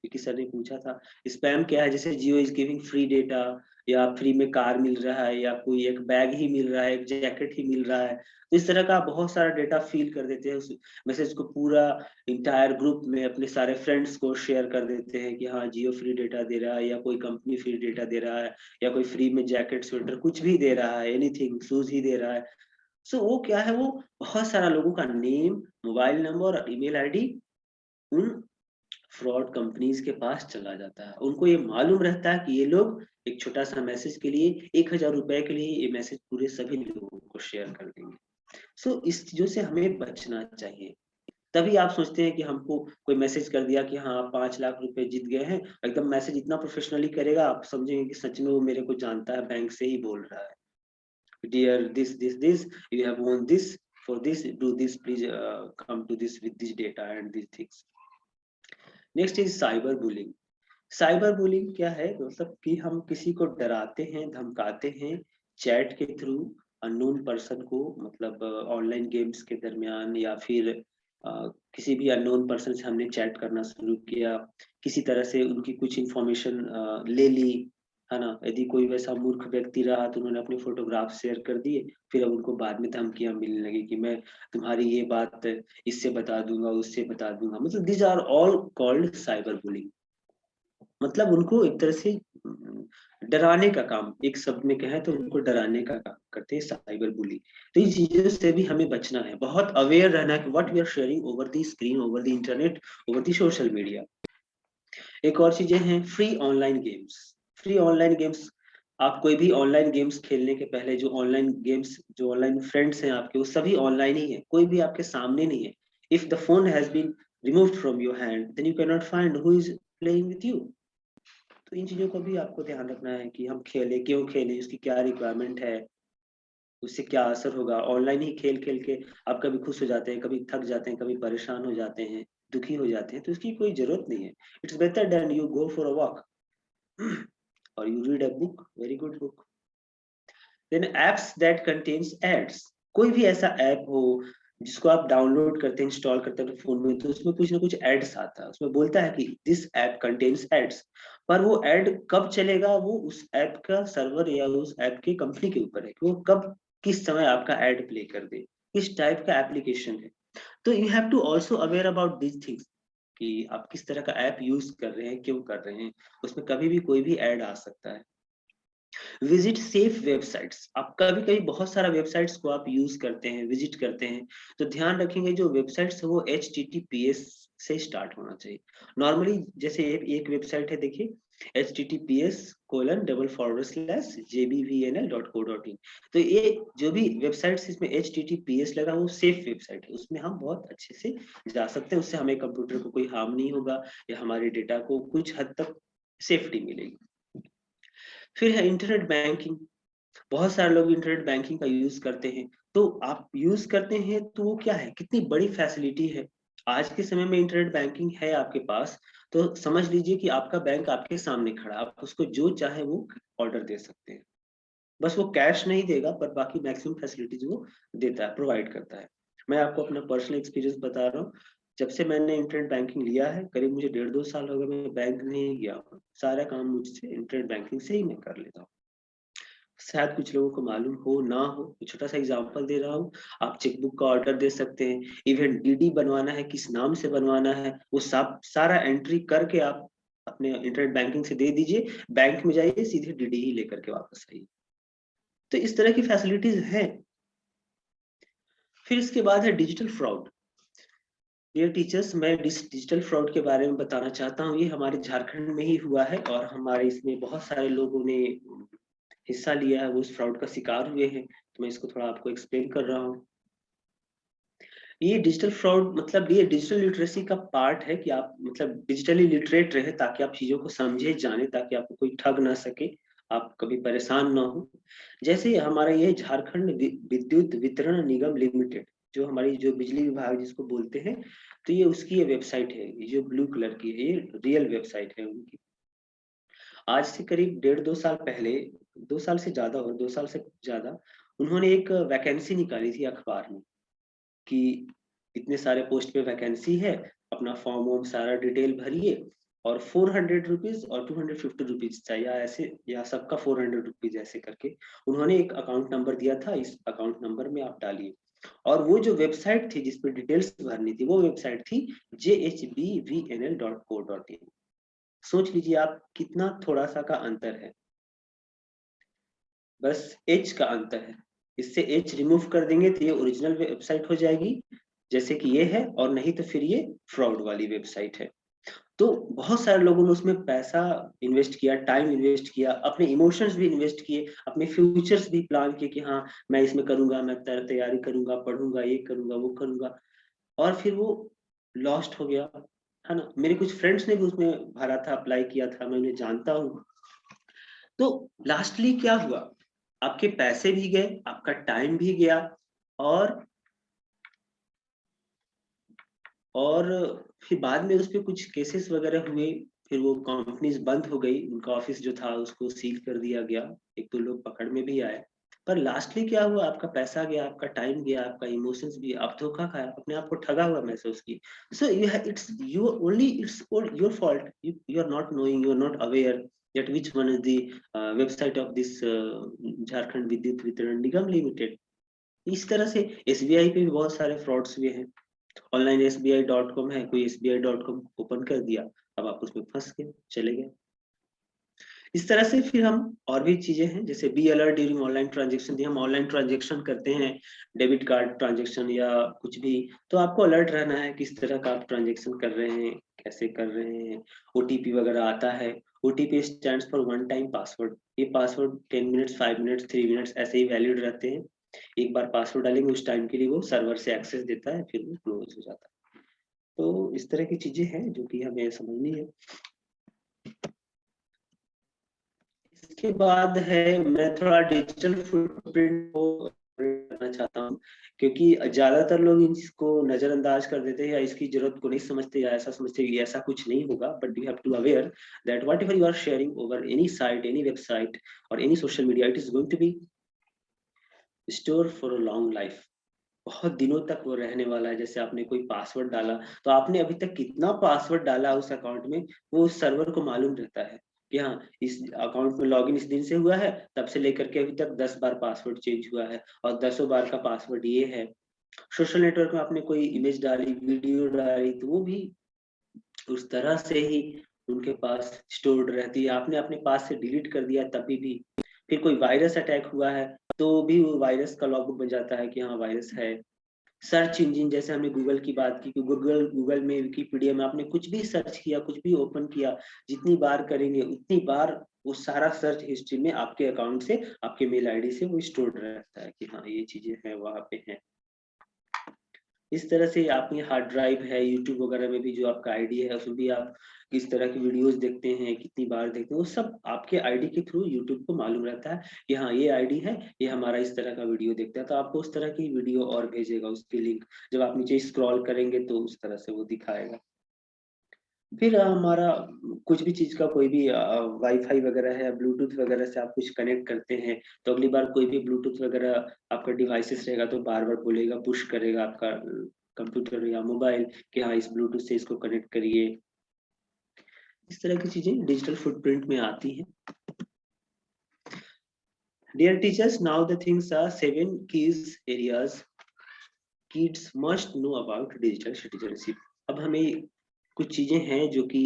विकी सर ने पूछा था, स्पैम क्या है, जैसे जियो इज गिविंग फ्री डेटा, या फ्री में कार मिल रहा है, या कोई एक बैग ही मिल रहा है, एक जैकेट ही मिल रहा है, तो इस तरह का बहुत सारा डेटा फील कर देते हैं, उस मैसेज को पूरा इंटायर ग्रुप में अपने सारे फ्रेंड्स को शेयर कर देते हैं कि हाँ जियो फ्री डेटा दे रहा है, या कोई कंपनी फ्री डेटा दे रहा है, या कोई फ्री में जैकेट स्वेटर कुछ भी दे रहा है, एनीथिंग, शूज ही दे रहा है। सो वो क्या है, वो बहुत सारा लोगों का नेम, मोबाइल नंबर और ईमेल आईडी उन फ्रॉड कंपनीज के पास चला जाता है। उनको ये मालूम रहता है कि ये लोग एक छोटा सा मैसेज के लिए 1,000 रुपए के लिए ये मैसेज पूरे सभी लोगों को शेयर कर देंगे। सो इस चीजों से हमें बचना चाहिए। तभी आप सोचते हैं कि हमको कोई मैसेज कर दिया कि हाँ आप 5 लाख रुपए जीत गए हैं, एकदम मैसेज इतना प्रोफेशनली करेगा, आप समझेंगे कि सच में वो मेरे को जानता है, बैंक से ही बोल रहा है। Dear this you have won this, for this do this, please come to this with this data and these things. Next is cyber bullying. Cyber bullying क्या है, मतलब कि हम किसी को डराते हैं, धमकाते हैं चैट के थ्रू, अननोन पर्सन को, मतलब ऑनलाइन गेम्स के दरमियान, या फिर किसी भी अननोन पर्सन से हमने चैट करना शुरू किया, किसी तरह से उनकी कुछ इंफॉर्मेशन ले ली, है ना। यदि कोई वैसा मूर्ख व्यक्ति रहा तो उन्होंने अपने फोटोग्राफ शेयर कर दिए, फिर अब उनको बाद में धमकियां मिलने लगी कि मैं तुम्हारी ये बात इससे बता दूंगा, उससे बता दूंगा। मतलब these are all called cyber bullying. मतलब उनको एक तरह से डराने का काम, एक शब्द में कहें तो उनको डराने का काम करते हैं साइबर बुली। तो इन चीजों से भी हमें बचना है, बहुत अवेयर रहना है कि what we are sharing over the screen, over the internet, over the social media. एक और चीजें हैं free online games. Free online games, आप कोई भी ऑनलाइन गेम्स खेलने के पहले, जो ऑनलाइन गेम्स, जो ऑनलाइन फ्रेंड्स हैं आपके, वो सभी ऑनलाइन ही है, कोई भी आपके सामने नहीं है। If the phone has been removed from your hand, then you can not find who is playing with you. तो इन चीजों को भी आपको ध्यान रखना है कि हम खेलें, क्यों खेलें, इसकी क्या रिक्वायरमेंट है, उससे क्या असर होगा। ऑनलाइन ही खेल खेल के आप कभी खुश हो जाते हैं, कभी थक जाते हैं, कभी परेशान हो जाते हैं, दुखी हो जाते हैं, तो इसकी कोई जरूरत नहीं है। It's better than you go for a walk और you read a book, very good book. Then apps that contains ads, कोई भी ऐसा ऐप हो जिसको आप डाउनलोड करते हैं, इंस्टॉल करते हैं फोन में, तो उसमें कुछ ना कुछ एड्स आता है, उसमें बोलता है कि दिस ऐप कंटेन्स एड्स, पर वो ऐड कब चलेगा वो उस ऐप का सर्वर या उस ऐप की कंपनी के ऊपर है कि वो कब किस समय आपका ऐड प्ले कर दे, किस टाइप का एप्लीकेशन है। तो you have to also aware about these things कि आप किस तरह का ऐप यूज कर रहे हैं, क्यों कर रहे हैं, उसमें कभी भी कोई भी ऐड आ सकता है। विजिट सेफ वेबसाइट्स, आप कभी कभी बहुत सारा वेबसाइट्स को आप यूज करते हैं, विजिट करते हैं, तो ध्यान रखेंगे जो वेबसाइट्स है वो HTTPS से स्टार्ट होना चाहिए। नॉर्मली जैसे एक वेबसाइट है, देखिए https://jbvnl.co.in, तो ये जो भी वेबसाइट्स इसमें HTTPS लगा वो सेफ वेबसाइट है, उसमें हम बहुत अच्छे से जा सकते हैं, उससे हमें कंप्यूटर को कोई हार्म नहीं होगा या हमारे डेटा को कुछ हद तक सेफ्टी मिलेगी। फिर है इंटरनेट बैंकिंग, बहुत सारे लोग इंटरनेट बैंकिंग का यूज करते हैं, तो आप यूज करते हैं तो वो क्या है, कितनी बड़ी फैसिलिटी है। आज के समय में इंटरनेट बैंकिंग है आपके पास, तो समझ लीजिए कि आपका बैंक आपके सामने खड़ा, आप उसको जो चाहे वो ऑर्डर दे सकते हैं। बस वो कैश नहीं देगा, पर बाकी मैक्सिमम फैसिलिटीज वो देता है, प्रोवाइड करता है। मैं आपको अपना पर्सनल एक्सपीरियंस बता रहा हूँ, जब से मैंने इंटरनेट बैंकिंग लिया है, करीब मुझे 1.5-2 साल हो गए, मैं बैंक नहीं गया हूँ, सारा काम मुझसे इंटरनेट बैंकिंग से ही मैं कर लेता हूँ। शायद कुछ लोगों को मालूम हो ना हो, छोटा सा एग्जांपल दे रहा हूँ। आप चेकबुक का ऑर्डर दे सकते हैं, इवन डीडी बनवाना है, किस नाम से बनवाना है, वो सब सारा एंट्री करके आप अपने इंटरनेट बैंकिंग से दे दीजिए, बैंक में जाइए, सीधे डीडी ही लेकर के वापस आइए। तो इस तरह की फैसिलिटीज हैं। फिर इसके बाद है डिजिटल फ्रॉड। डियर टीचर्स, मैं डिजिटल फ्रॉड के बारे में बताना चाहता हूँ। ये हमारे झारखंड में ही हुआ है और हमारे इसमें बहुत सारे लोगों ने हिस्सा लिया है, वो इस फ्रॉड का शिकार हुए हैं, तो मैं इसको थोड़ा आपको एक्सप्लेन कर रहा हूँ। ये डिजिटल फ्रॉड मतलब ये डिजिटल लिटरेसी का पार्ट है कि आप मतलब डिजिटली लिटरेट रहे, ताकि आप चीजों को समझे जाने, ताकि आपको कोई ठग ना सके, आप कभी परेशान ना हो। जैसे हमारा ये झारखंड विद्युत वितरण निगम लिमिटेड, जो हमारी जो बिजली विभाग जिसको बोलते हैं, तो ये उसकी ये वेबसाइट है, ये जो ब्लू कलर की है, ये रियल वेबसाइट है उनकी। आज से करीब 1.5-2 साल पहले, 2 साल से ज्यादा हो, 2 साल से ज्यादा, उन्होंने एक वैकेंसी निकाली थी अखबार में कि इतने सारे पोस्ट पे वैकेंसी है, अपना फॉर्म वॉर्म सारा डिटेल भरिए, और 400 रुपीज और 250 रुपीज चाहिए, ऐसे या सबका 400 रुपीज ऐसे करके उन्होंने एक अकाउंट नंबर दिया था, इस अकाउंट नंबर में आप डालिए। और वो जो वेबसाइट थी जिसपे डिटेल्स भरनी थी, वो वेबसाइट थी jhbvnl.co.in। सोच लीजिए आप कितना थोड़ा सा का अंतर है, बस एच का अंतर है। इससे एच रिमूव कर देंगे तो ये ओरिजिनल वेबसाइट हो जाएगी जैसे कि ये है, और नहीं तो फिर ये फ्रॉड वाली वेबसाइट है। तो बहुत सारे लोगों ने उसमें पैसा इन्वेस्ट किया, टाइम इन्वेस्ट किया, अपने इमोशंस भी इन्वेस्ट किए, अपने फ्यूचर्स भी प्लान किए कि हाँ मैं इसमें करूंगा, मैं तैयारी करूंगा, पढ़ूंगा, ये करूंगा, वो करूंगा, और फिर वो लॉस्ट हो गया, है ना। मेरे कुछ फ्रेंड्स ने भी उसमें भरा था, अप्लाई किया था, मैं उन्हें जानता हूँ। तो लास्टली क्या हुआ, आपके पैसे भी गए, आपका टाइम भी गया, और और फिर बाद में उस पे कुछ केसेस वगैरह हुए, फिर वो कंपनीज बंद हो गई, उनका ऑफिस जो था उसको सील कर दिया गया, 1-2 लोग पकड़ में भी आए। पर लास्टली क्या हुआ, आपका पैसा गया, आपका टाइम गया, आपका इमोशंस भी, आप धोखा खाया, अपने आप को ठगा हुआ महसूस की। So it's you only, it's your fault, you are not knowing, you are not aware that which one is the website of this Jharkhand Vidyut Vitran Nigam limited. इस तरह से एसबीआई पे भी बहुत सारे फ्रॉड्स हुए हैं। ऑनलाइन SBI.com है, कोई SBI.com ओपन कर दिया, अब आप उसमें फंस गए, चले गए। इस तरह से फिर हम और भी चीजें हैं, जैसे be alert during online transaction, हम ऑनलाइन ट्रांजेक्शन करते हैं, डेबिट कार्ड ट्रांजेक्शन या कुछ भी, तो आपको अलर्ट रहना है किस तरह का आप ट्रांजेक्शन कर रहे हैं, कैसे कर रहे हैं। ओटीपी वगैरह आता है, OTP stands for one time password, ये पासवर्ड 10 मिनट्स, 5 मिनट्स, 3 मिनट्स ऐसे ही वैलिड रहते हैं। एक बार पासवर्ड डालेंगे उस टाइम के लिए वो सर्वर से एक्सेस देता है, फिर वो क्लोज हो जाता है। तो इस तरह की चीजें हैं जो कि हमें समझनी है। इसके बाद है, मैं थोड़ा डिजिटल फुटप्रिंट को चाहता हूँ, क्योंकि ज्यादातर लोग इसको नजरअंदाज कर देते हैं या इसकी जरूरत को नहीं समझते या ऐसा समझते हैं कि ऐसा कुछ नहीं होगा, but you have to aware that whatever you are sharing over any site, any website और any social media, it is going to be store for a long life. बहुत दिनों तक वो रहने वाला है। जैसे आपने कोई पासवर्ड डाला, तो आपने अभी तक कितना पासवर्ड डाला उस अकाउंट में, वो उस सर्वर को मालूम रहता है कि हाँ इस अकाउंट में लॉगिन इस दिन से हुआ है, तब से लेकर के अभी तक 10 बार पासवर्ड चेंज हुआ है और 10 बार का पासवर्ड ये है। सोशल नेटवर्क में आपने कोई इमेज डाली, वीडियो डाली, तो वो भी उस तरह से ही उनके पास स्टोर्ड रहती है। आपने अपने पास से डिलीट कर दिया तभी भी, फिर कोई वायरस अटैक हुआ है तो भी वो वायरस का लॉगबुक बन जाता है कि हाँ वायरस है। सर्च इंजन, जैसे हमने गूगल की बात की कि गूगल में, विकिपीडिया में आपने कुछ भी सर्च किया, कुछ भी ओपन किया, जितनी बार करेंगे उतनी बार वो सारा सर्च हिस्ट्री में आपके अकाउंट से, आपके मेल आईडी से वो स्टोर्ड रहता है कि हाँ ये चीजें हैं वहां पे हैं। इस तरह से आपकी हार्ड ड्राइव है, यूट्यूब वगैरह में भी जो आपका आईडी है उसमें भी आप किस तरह की वीडियोस देखते हैं, कितनी बार देखते हैं, वो सब आपके आईडी के थ्रू यूट्यूब को मालूम रहता है कि हाँ ये आईडी है, ये हमारा इस तरह का वीडियो देखता है, तो आपको उस तरह की वीडियो और भेजेगा, उसकी लिंक जब आप नीचे स्क्रॉल करेंगे तो उस तरह से वो दिखाएगा। फिर हमारा कुछ भी चीज का कोई भी वाईफाई वगैरह है, ब्लूटूथ वगैरह से आप कुछ कनेक्ट करते हैं, तो अगली बार कोई भी ब्लूटूथ वगैरह आपका डिवाइसेस रहेगा तो बार बार बोलेगा, पुश करेगा आपका कंप्यूटर या मोबाइल कि हाँ इस ब्लूटूथ से इसको कनेक्ट करिए। इस तरह की चीजें डिजिटल फुटप्रिंट में आती हैं। Dear teachers, now the things are 7 keys areas kids must know about digital citizenship। अब हमें कुछ चीजें हैं जो कि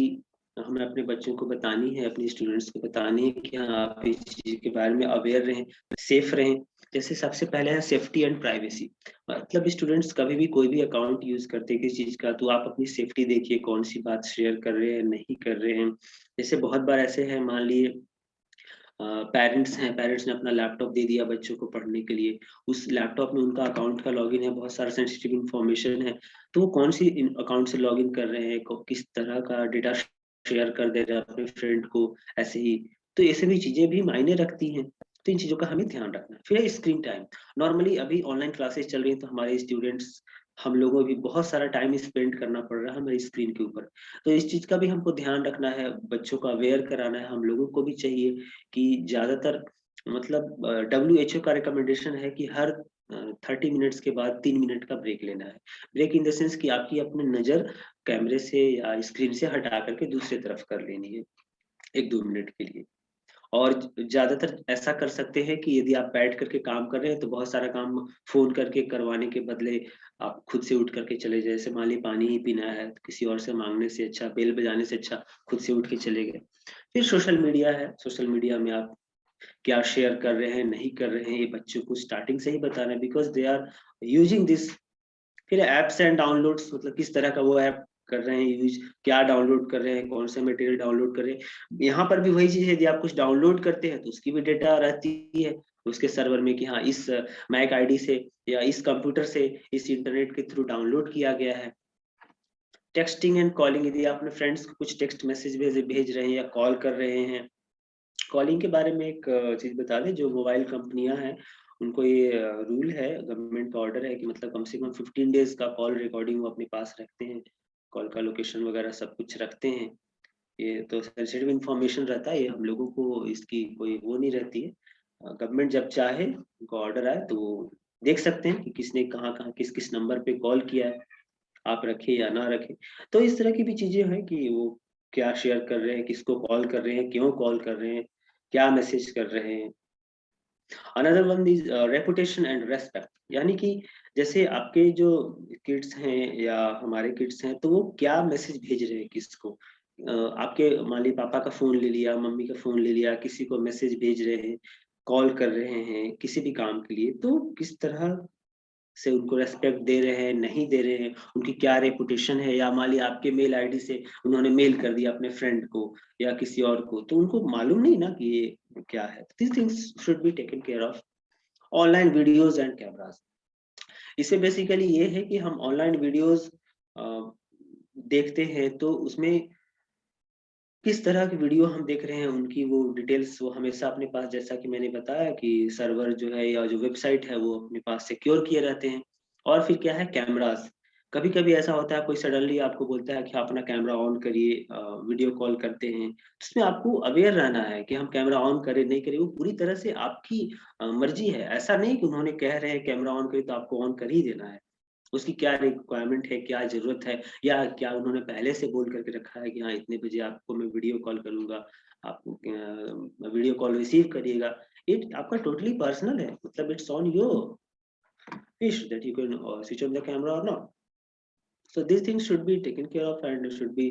हमें अपने बच्चों को बतानी है, अपने स्टूडेंट्स को बतानी है कि हाँ आप इस चीज के बारे में अवेयर रहें, सेफ रहें। जैसे सबसे पहले है सेफ्टी एंड प्राइवेसी। मतलब स्टूडेंट्स कभी भी कोई भी अकाउंट यूज करते हैं किसी चीज का, तो आप अपनी सेफ्टी देखिए, कौन सी बात शेयर कर रहे हैं, नहीं कर रहे हैं। जैसे बहुत बार ऐसे है, मान लिए पेरेंट्स हैं, पेरेंट्स ने अपना लैपटॉप दे दिया बच्चों को पढ़ने के लिए, उस लैपटॉप में उनका अकाउंट का लॉगिन है, बहुत सारा सेंसिटिव इंफॉर्मेशन है, तो वो कौन सी अकाउंट से लॉगिन कर रहे हैं, किस तरह का डेटा शेयर कर दे रहे हैं अपने फ्रेंड को ऐसे ही, तो ऐसे भी चीजें भी मायने रखती हैं। तो इन चीजों का हमें ध्यान रखना है। फिर है स्क्रीन टाइम। नॉर्मली अभी ऑनलाइन क्लासेस चल रही हैं तो हमारे स्टूडेंट्स, हम लोगों को भी बहुत सारा टाइम स्पेंड करना पड़ रहा है हमारी स्क्रीन के ऊपर, तो इस चीज का भी हमको ध्यान रखना है, बच्चों को अवेयर कराना है। हम लोगों को भी चाहिए कि ज्यादातर, मतलब WHO का रिकमेंडेशन है कि हर 30 मिनट्स के बाद 3 मिनट का ब्रेक लेना है। ब्रेक इन द सेंस कि आपकी अपनी नजर कैमरे से या स्क्रीन से हटा करके दूसरी तरफ कर लेनी है 1-2 मिनट के लिए। और ज्यादातर ऐसा कर सकते हैं कि यदि आप बैठ करके काम कर रहे हैं तो बहुत सारा काम फोन करके करवाने के बदले आप खुद से उठ करके चले जाए। जैसे मान ली पानी ही पीना है तो किसी और से मांगने से अच्छा, बेल बजाने से अच्छा खुद से उठ के चले गए। फिर सोशल मीडिया है, सोशल मीडिया में आप क्या शेयर कर रहे हैं, नहीं कर रहे हैं, ये बच्चों को स्टार्टिंग से ही बताना है, because they are using this. फिर एप्स एंड डाउनलोड्स, मतलब किस तरह का वो ऐप कर रहे हैं यूज, क्या डाउनलोड कर रहे हैं, कौन सा मटेरियल डाउनलोड कर रहे हैं। यहाँ पर भी वही चीज है, यदि आप कुछ डाउनलोड करते हैं तो उसकी भी डेटा रहती है उसके सर्वर में कि हाँ इस मैक आईडी से या इस कंप्यूटर से इस इंटरनेट के थ्रू डाउनलोड किया गया है। टेक्सटिंग एंड कॉलिंग, यदि आप अपने फ्रेंड्स को कुछ टेक्स्ट मैसेज भेज रहे हैं या कॉल कर रहे हैं। कॉलिंग के बारे में एक चीज बता दें, जो मोबाइल कंपनियां हैं उनको ये रूल है, गवर्नमेंट का ऑर्डर है कि मतलब कम से कम 15 डेज का कॉल रिकॉर्डिंग वो अपने पास रखते हैं, कॉल का लोकेशन वगैरह सब कुछ रखते हैं। ये तो सेंसिटिव इंफॉर्मेशन रहता है, ये हम लोगों को इसकी कोई वो नहीं रहती है। गवर्नमेंट जब चाहे उनको ऑर्डर आए तो देख सकते हैं कि किसने कहाँ कहाँ किस किस नंबर पे कॉल किया है, आप रखें या ना रखें। तो इस तरह की भी चीजें हैं कि वो क्या शेयर कर रहे हैं, किसको कॉल कर रहे हैं, क्यों कॉल कर रहे हैं, क्या मैसेज कर रहे हैं। Another one is reputation and respect, यानी कि जैसे आपके जो किड्स हैं या हमारे किड्स हैं तो वो क्या मैसेज भेज रहे हैं किसको। आपके मान ली पापा का फोन ले लिया, मम्मी का फोन ले लिया, किसी को मैसेज भेज रहे हैं, कॉल कर रहे हैं किसी भी काम के लिए, तो किस तरह से उनको रेस्पेक्ट दे रहे हैं, नहीं दे रहे हैं, उनकी क्या रेपुटेशन है। या मान लिया आपके मेल आईडी से उन्होंने मेल कर दिया अपने फ्रेंड को या किसी और को, तो उनको मालूम नहीं ना कि ये क्या है। This things should be taken care of. Online videos and cameras, इससे बेसिकली ये है कि हम ऑनलाइन वीडियोज देखते हैं तो उसमें किस तरह की वीडियो हम देख रहे हैं उनकी वो डिटेल्स वो हमेशा अपने पास, जैसा कि मैंने बताया कि सर्वर जो है या जो वेबसाइट है वो अपने पास सिक्योर किए रहते हैं। और फिर क्या है, कैमरास। कभी कभी ऐसा होता है कोई सडनली आपको बोलता है कि आप अपना कैमरा ऑन करिए, वीडियो कॉल करते हैं, तो उसमें आपको अवेयर रहना है कि हम कैमरा ऑन करें नहीं करें, वो पूरी तरह से आपकी मर्जी है। ऐसा नहीं कि उन्होंने कह रहे हैं कैमरा ऑन करिए तो आपको ऑन कर ही देना है। उसकी क्या रिक्वायरमेंट है, क्या जरूरत है, या क्या उन्होंने पहले से बोल करके रखा है कि हाँ इतने बजे आपको मैं वीडियो कॉल करूंगा, आप वीडियो कॉल रिसीव करिएगा। ये आपका टोटली पर्सनल है, मतलब it's on your wish that you can switch on the camera or not. So these things should be taken care of and should be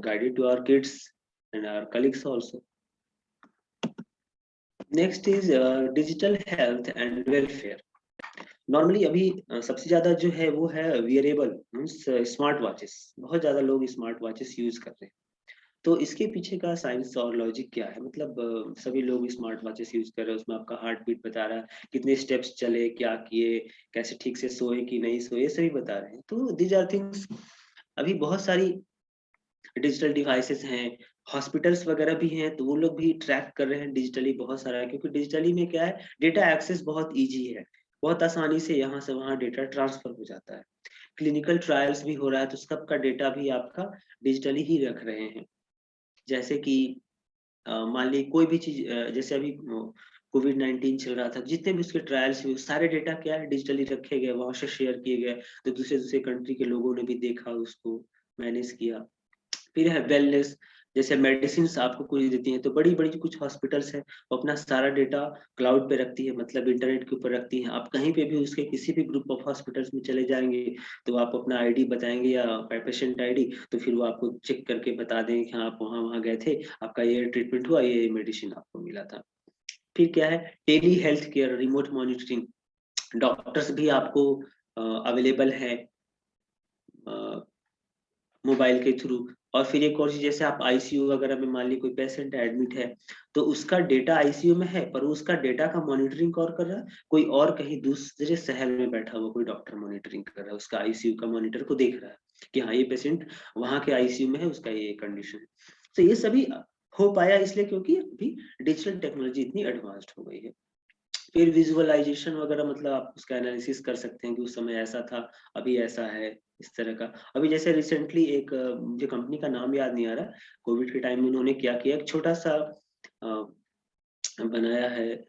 guided to our kids and our colleagues also. Next is digital health and welfare. Normally अभी सबसे ज्यादा जो है वो है wearable means smart watches. बहुत ज्यादा लोग स्मार्ट वॉचेस यूज कर रहे हैं। तो इसके पीछे का साइंस और लॉजिक क्या है, मतलब सभी लोग स्मार्ट वॉचेस यूज कर रहे हैं, उसमें आपका हार्ट बीट बता रहा है, कितने स्टेप्स चले, क्या किए, कैसे ठीक से सोए कि नहीं सोए, सभी बता रहे हैं। तो दीज आर थिंग्स। अभी बहुत सारी डिजिटल डिवाइसेस हैं, हॉस्पिटल्स वगैरह भी हैं, तो वो लोग भी ट्रैक कर रहे हैं डिजिटली बहुत सारा, क्योंकि डिजिटली में क्या है, डेटा एक्सेस बहुत इजी है, बहुत आसानी से यहाँ से वहाँ डेटा ट्रांसफर हो जाता है। क्लिनिकल ट्रायल्स भी हो रहा है तो सबका डेटा भी आपका डिजिटली ही रख रहे हैं। जैसे कि मान ली कोई भी चीज, जैसे अभी कोविड-19 चल रहा था, जितने भी उसके ट्रायल्स हुए सारे डेटा क्या है, डिजिटली रखे गए, वहां से शेयर किए गए, तो दूसरे दूसरे कंट्री के लोगों ने भी देखा, उसको मैनेज किया। फिर है वेलनेस। जैसे मेडिसिन आपको कोई देती हैं, तो बड़ी बड़ी कुछ हॉस्पिटल्स हैं, वो अपना सारा डेटा क्लाउड पे रखती है, मतलब इंटरनेट के ऊपर रखती हैं। आप कहीं पे भी उसके किसी भी ग्रुप ऑफ हॉस्पिटल्स में चले जाएंगे, तो आप अपना आईडी बताएंगे या पेशेंट आईडी, तो फिर वो आपको चेक करके बता देंगे कि हाँ आप वहाँ वहाँ गए थे, आपका ये ट्रीटमेंट हुआ, ये मेडिसिन आपको मिला था। फिर क्या है, tele health care, remote monitoring. Doctors भी आपको अवेलेबल है मोबाइल के थ्रू। और फिर एक और चीज, जैसे आप आईसीयू वगैरह में मान ली कोई पेशेंट एडमिट है, तो उसका डेटा आईसीयू में है, पर उसका डेटा का मॉनिटरिंग कौन कर रहा है, कोई और कहीं दूसरे शहर में बैठा हुआ कोई डॉक्टर मॉनिटरिंग कर रहा है, उसका आईसीयू का मॉनिटर को देख रहा है कि हाँ ये पेशेंट वहां के आईसीयू में है, उसका ये कंडीशन है। तो ये सभी हो पाया इसलिए क्योंकि अभी डिजिटल टेक्नोलॉजी इतनी एडवांस्ड हो गई है। फिर विजुअलाइजेशन वगैरह, मतलब आप उसका एनालिसिस कर सकते हैं कि उस समय ऐसा था, अभी ऐसा है, इस तरह का। अभी जैसे रिसेंटली एक मुझे कंपनी का नाम याद नहीं आ रहा, कोविड के टाइम में उन्होंने क्या किया, एक छोटा सा बनाया है,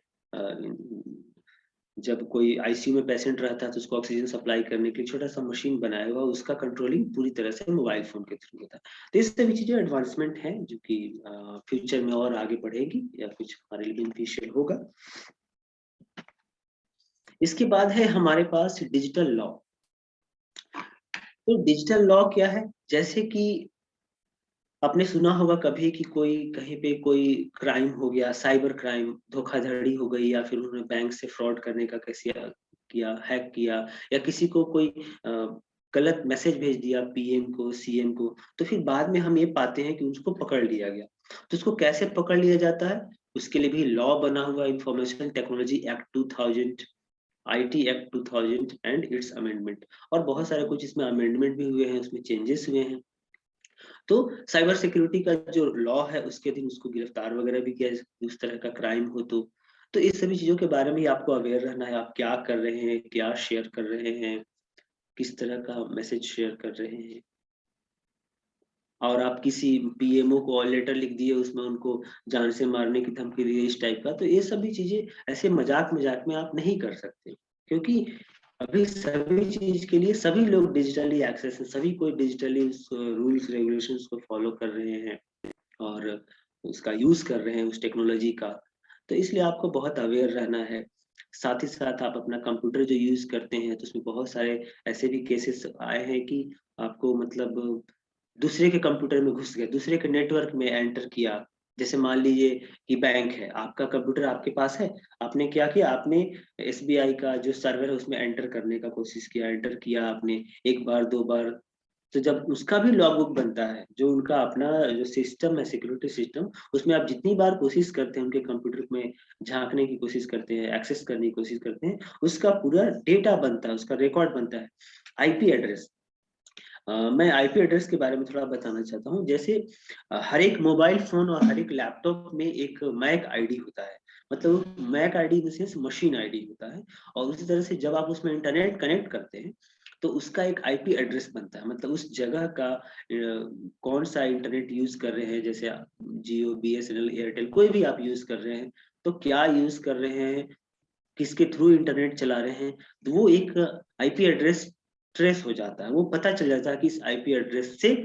जब कोई आईसीयू में पेशेंट रहता है तो उसको ऑक्सीजन सप्लाई करने के लिए छोटा सा मशीन बनाया हुआ, उसका कंट्रोलिंग पूरी तरह से मोबाइल फोन के थ्रू होता है। तो इस सभी चीजें एडवांसमेंट है जो कि फ्यूचर में और आगे बढ़ेगी या कुछ हमारे लिए बेनिफिशियल होगा। इसके बाद है हमारे पास डिजिटल लॉ। तो डिजिटल लॉ क्या है, जैसे कि आपने सुना होगा कभी कि कोई कहीं पे कोई क्राइम हो गया, साइबर क्राइम, धोखाधड़ी हो गई, या फिर उन्होंने बैंक से फ्रॉड करने का कैसे किया, हैक किया, या किसी को कोई गलत मैसेज भेज दिया पीएम को, सीएम को, तो फिर बाद में हम ये पाते हैं कि उसको पकड़ लिया गया। तो उसको कैसे पकड़ लिया जाता है, उसके लिए भी लॉ बना हुआ, information technology act 2000, IT act 2000 and it's amendment. और बहुत सारे कुछ इसमें अमेंडमेंट भी हुए हैं, उसमें चेंजेस हुए हैं। तो साइबर सिक्योरिटी का जो लॉ है उसके अधीन उसको गिरफ्तार वगैरह भी किया, उस तरह का क्राइम हो तो इस सभी चीजों के बारे में आपको अवेयर रहना है, आप क्या कर रहे हैं, क्या शेयर कर रहे हैं, किस तरह का मैसेज शेयर कर रहे हैं। और आप किसी पीएमओ को लेटर लिख दिए, उसमें उनको जान से मारने की धमकी दी, इस टाइप का, तो ये सभी चीजें ऐसे मजाक मजाक में आप नहीं कर सकते, क्योंकि अभी सभी चीज के लिए सभी लोग डिजिटली एक्सेस है, सभी कोई डिजिटली उस रूल्स रेगुलेशंस को फॉलो कर रहे हैं और उसका यूज कर रहे हैं उस टेक्नोलॉजी का। तो इसलिए आपको बहुत अवेयर रहना है। साथ ही साथ आप अपना कंप्यूटर जो यूज करते हैं, तो उसमें बहुत सारे ऐसे भी केसेस आए हैं कि आपको मतलब दूसरे के कंप्यूटर में घुस गए, दूसरे के नेटवर्क में एंटर किया। जैसे मान लीजिए कि बैंक है, आपका कंप्यूटर आपके पास है, आपने क्या किया, आपने एसबीआई का जो सर्वर है उसमें एंटर करने का कोशिश किया, एंटर किया आपने एक बार दो बार, तो जब उसका भी लॉग बुक बनता है, जो उनका अपना जो सिस्टम है सिक्योरिटी सिस्टम, उसमें आप जितनी बार कोशिश करते हैं उनके कंप्यूटर में झांकने की कोशिश करते हैं, एक्सेस करने की कोशिश करते हैं, उसका पूरा डेटा बनता है, उसका रिकॉर्ड बनता है, आईपी एड्रेस। मैं आईपी एड्रेस के बारे में थोड़ा बताना चाहता हूँ। जैसे हर एक मोबाइल फोन और हर एक लैपटॉप में एक मैक आईडी होता है, मतलब MAC ID in sense machine ID होता है। और उसी तरह से जब आप उसमें इंटरनेट कनेक्ट करते हैं तो उसका एक आईपी एड्रेस बनता है, मतलब उस जगह का कौन सा इंटरनेट यूज कर रहे हैं, जैसे जियो, बीएसएनएल, एयरटेल, कोई भी आप यूज कर रहे हैं, तो क्या यूज कर रहे हैं, किसके थ्रू इंटरनेट चला रहे हैं, तो वो एक आईपी एड्रेस ट्रेस हो जाता है। वो पता चल जाता है कि इस आईपी एड्रेस से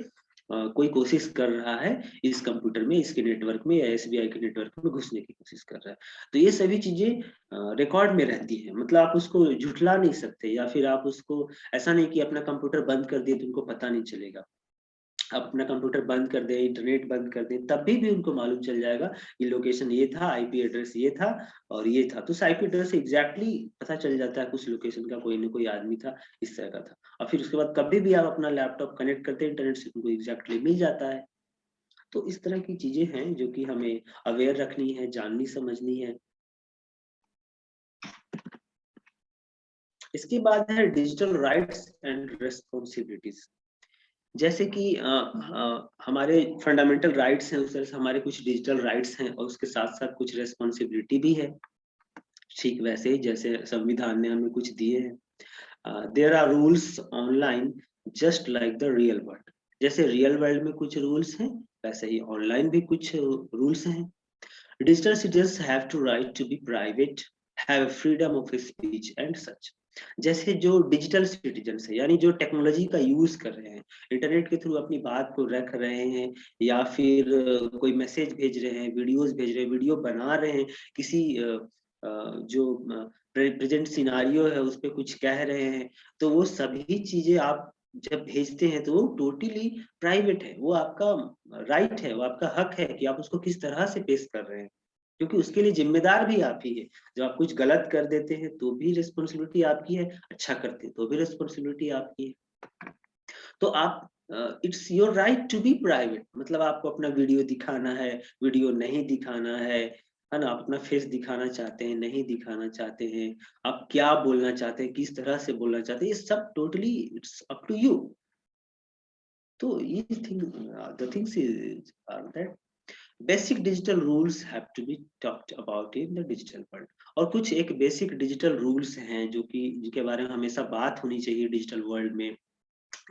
कोई कोशिश कर रहा है इस कंप्यूटर में, इसके नेटवर्क में या एसबीआई के नेटवर्क में घुसने की कोशिश कर रहा है। तो ये सभी चीजें रिकॉर्ड में रहती है, मतलब आप उसको झुठला नहीं सकते, या फिर आप उसको ऐसा नहीं कि अपना कंप्यूटर बंद कर दिए तो उनको पता नहीं चलेगा। आप अपना कंप्यूटर बंद कर दें, इंटरनेट बंद कर दें, तब भी उनको मालूम चल जाएगा कि लोकेशन ये था, आईपी एड्रेस ये था और ये था। तो उस आईपी एड्रेस से एग्जैक्टली पता चल जाता है कुछ लोकेशन का कोई ना कोई आदमी था, इस तरह का था। और फिर उसके बाद कभी भी आप अपना लैपटॉप कनेक्ट करते हैं इंटरनेट से, उनको एग्जैक्टली मिल जाता है। तो इस तरह की चीजें हैं जो कि हमें अवेयर रखनी है, जाननी समझनी है। इसके बाद है डिजिटल राइट्स एंड रेस्पॉन्सिबिलिटीज। जैसे कि हमारे फंडामेंटल राइट्स हैं, उस तरह से हमारे कुछ डिजिटल राइट्स हैं और उसके साथ साथ कुछ रेस्पॉन्सिबिलिटी भी है। ठीक वैसे ही जैसे संविधान ने हमें कुछ दिए हैं। There are rules online just like the real world. जैसे रियल वर्ल्ड में कुछ रूल्स हैं, वैसे ही ऑनलाइन भी कुछ रूल्स हैं। Digital citizens have to right to be private, have freedom of speech and such. जैसे जो डिजिटल सिटीजन्स है, यानी जो टेक्नोलॉजी का यूज कर रहे हैं, इंटरनेट के थ्रू अपनी बात को रख रहे हैं, या फिर कोई मैसेज भेज रहे हैं, वीडियोस भेज रहे हैं, वीडियो बना रहे हैं, किसी जो प्रेजेंट सिनारियो है उस पर कुछ कह रहे हैं, तो वो सभी चीजें आप जब भेजते हैं तो वो टोटली प्राइवेट है। वो आपका राइट है, वो आपका हक है कि आप उसको किस तरह से पेश कर रहे हैं, क्योंकि उसके लिए जिम्मेदार भी आप ही है। जब आप कुछ गलत कर देते हैं तो भी रिस्पॉन्सिबिलिटी आपकी है, अच्छा करते हैं तो भी रिस्पॉन्सिबिलिटी आपकी है। तो आप it's your right to be private, मतलब आपको अपना वीडियो दिखाना है, वीडियो नहीं दिखाना है ना, आप अपना फेस दिखाना चाहते हैं, नहीं दिखाना चाहते हैं, आप क्या बोलना चाहते हैं, किस तरह से बोलना चाहते हैं, ये सब totally it's up to you. तो ये thing the things is are that basic digital rules have to be talked about in the digital world. और कुछ एक बेसिक डिजिटल रूल्स हैं जो कि जिनके बारे में हमेशा बात होनी चाहिए डिजिटल वर्ल्ड में।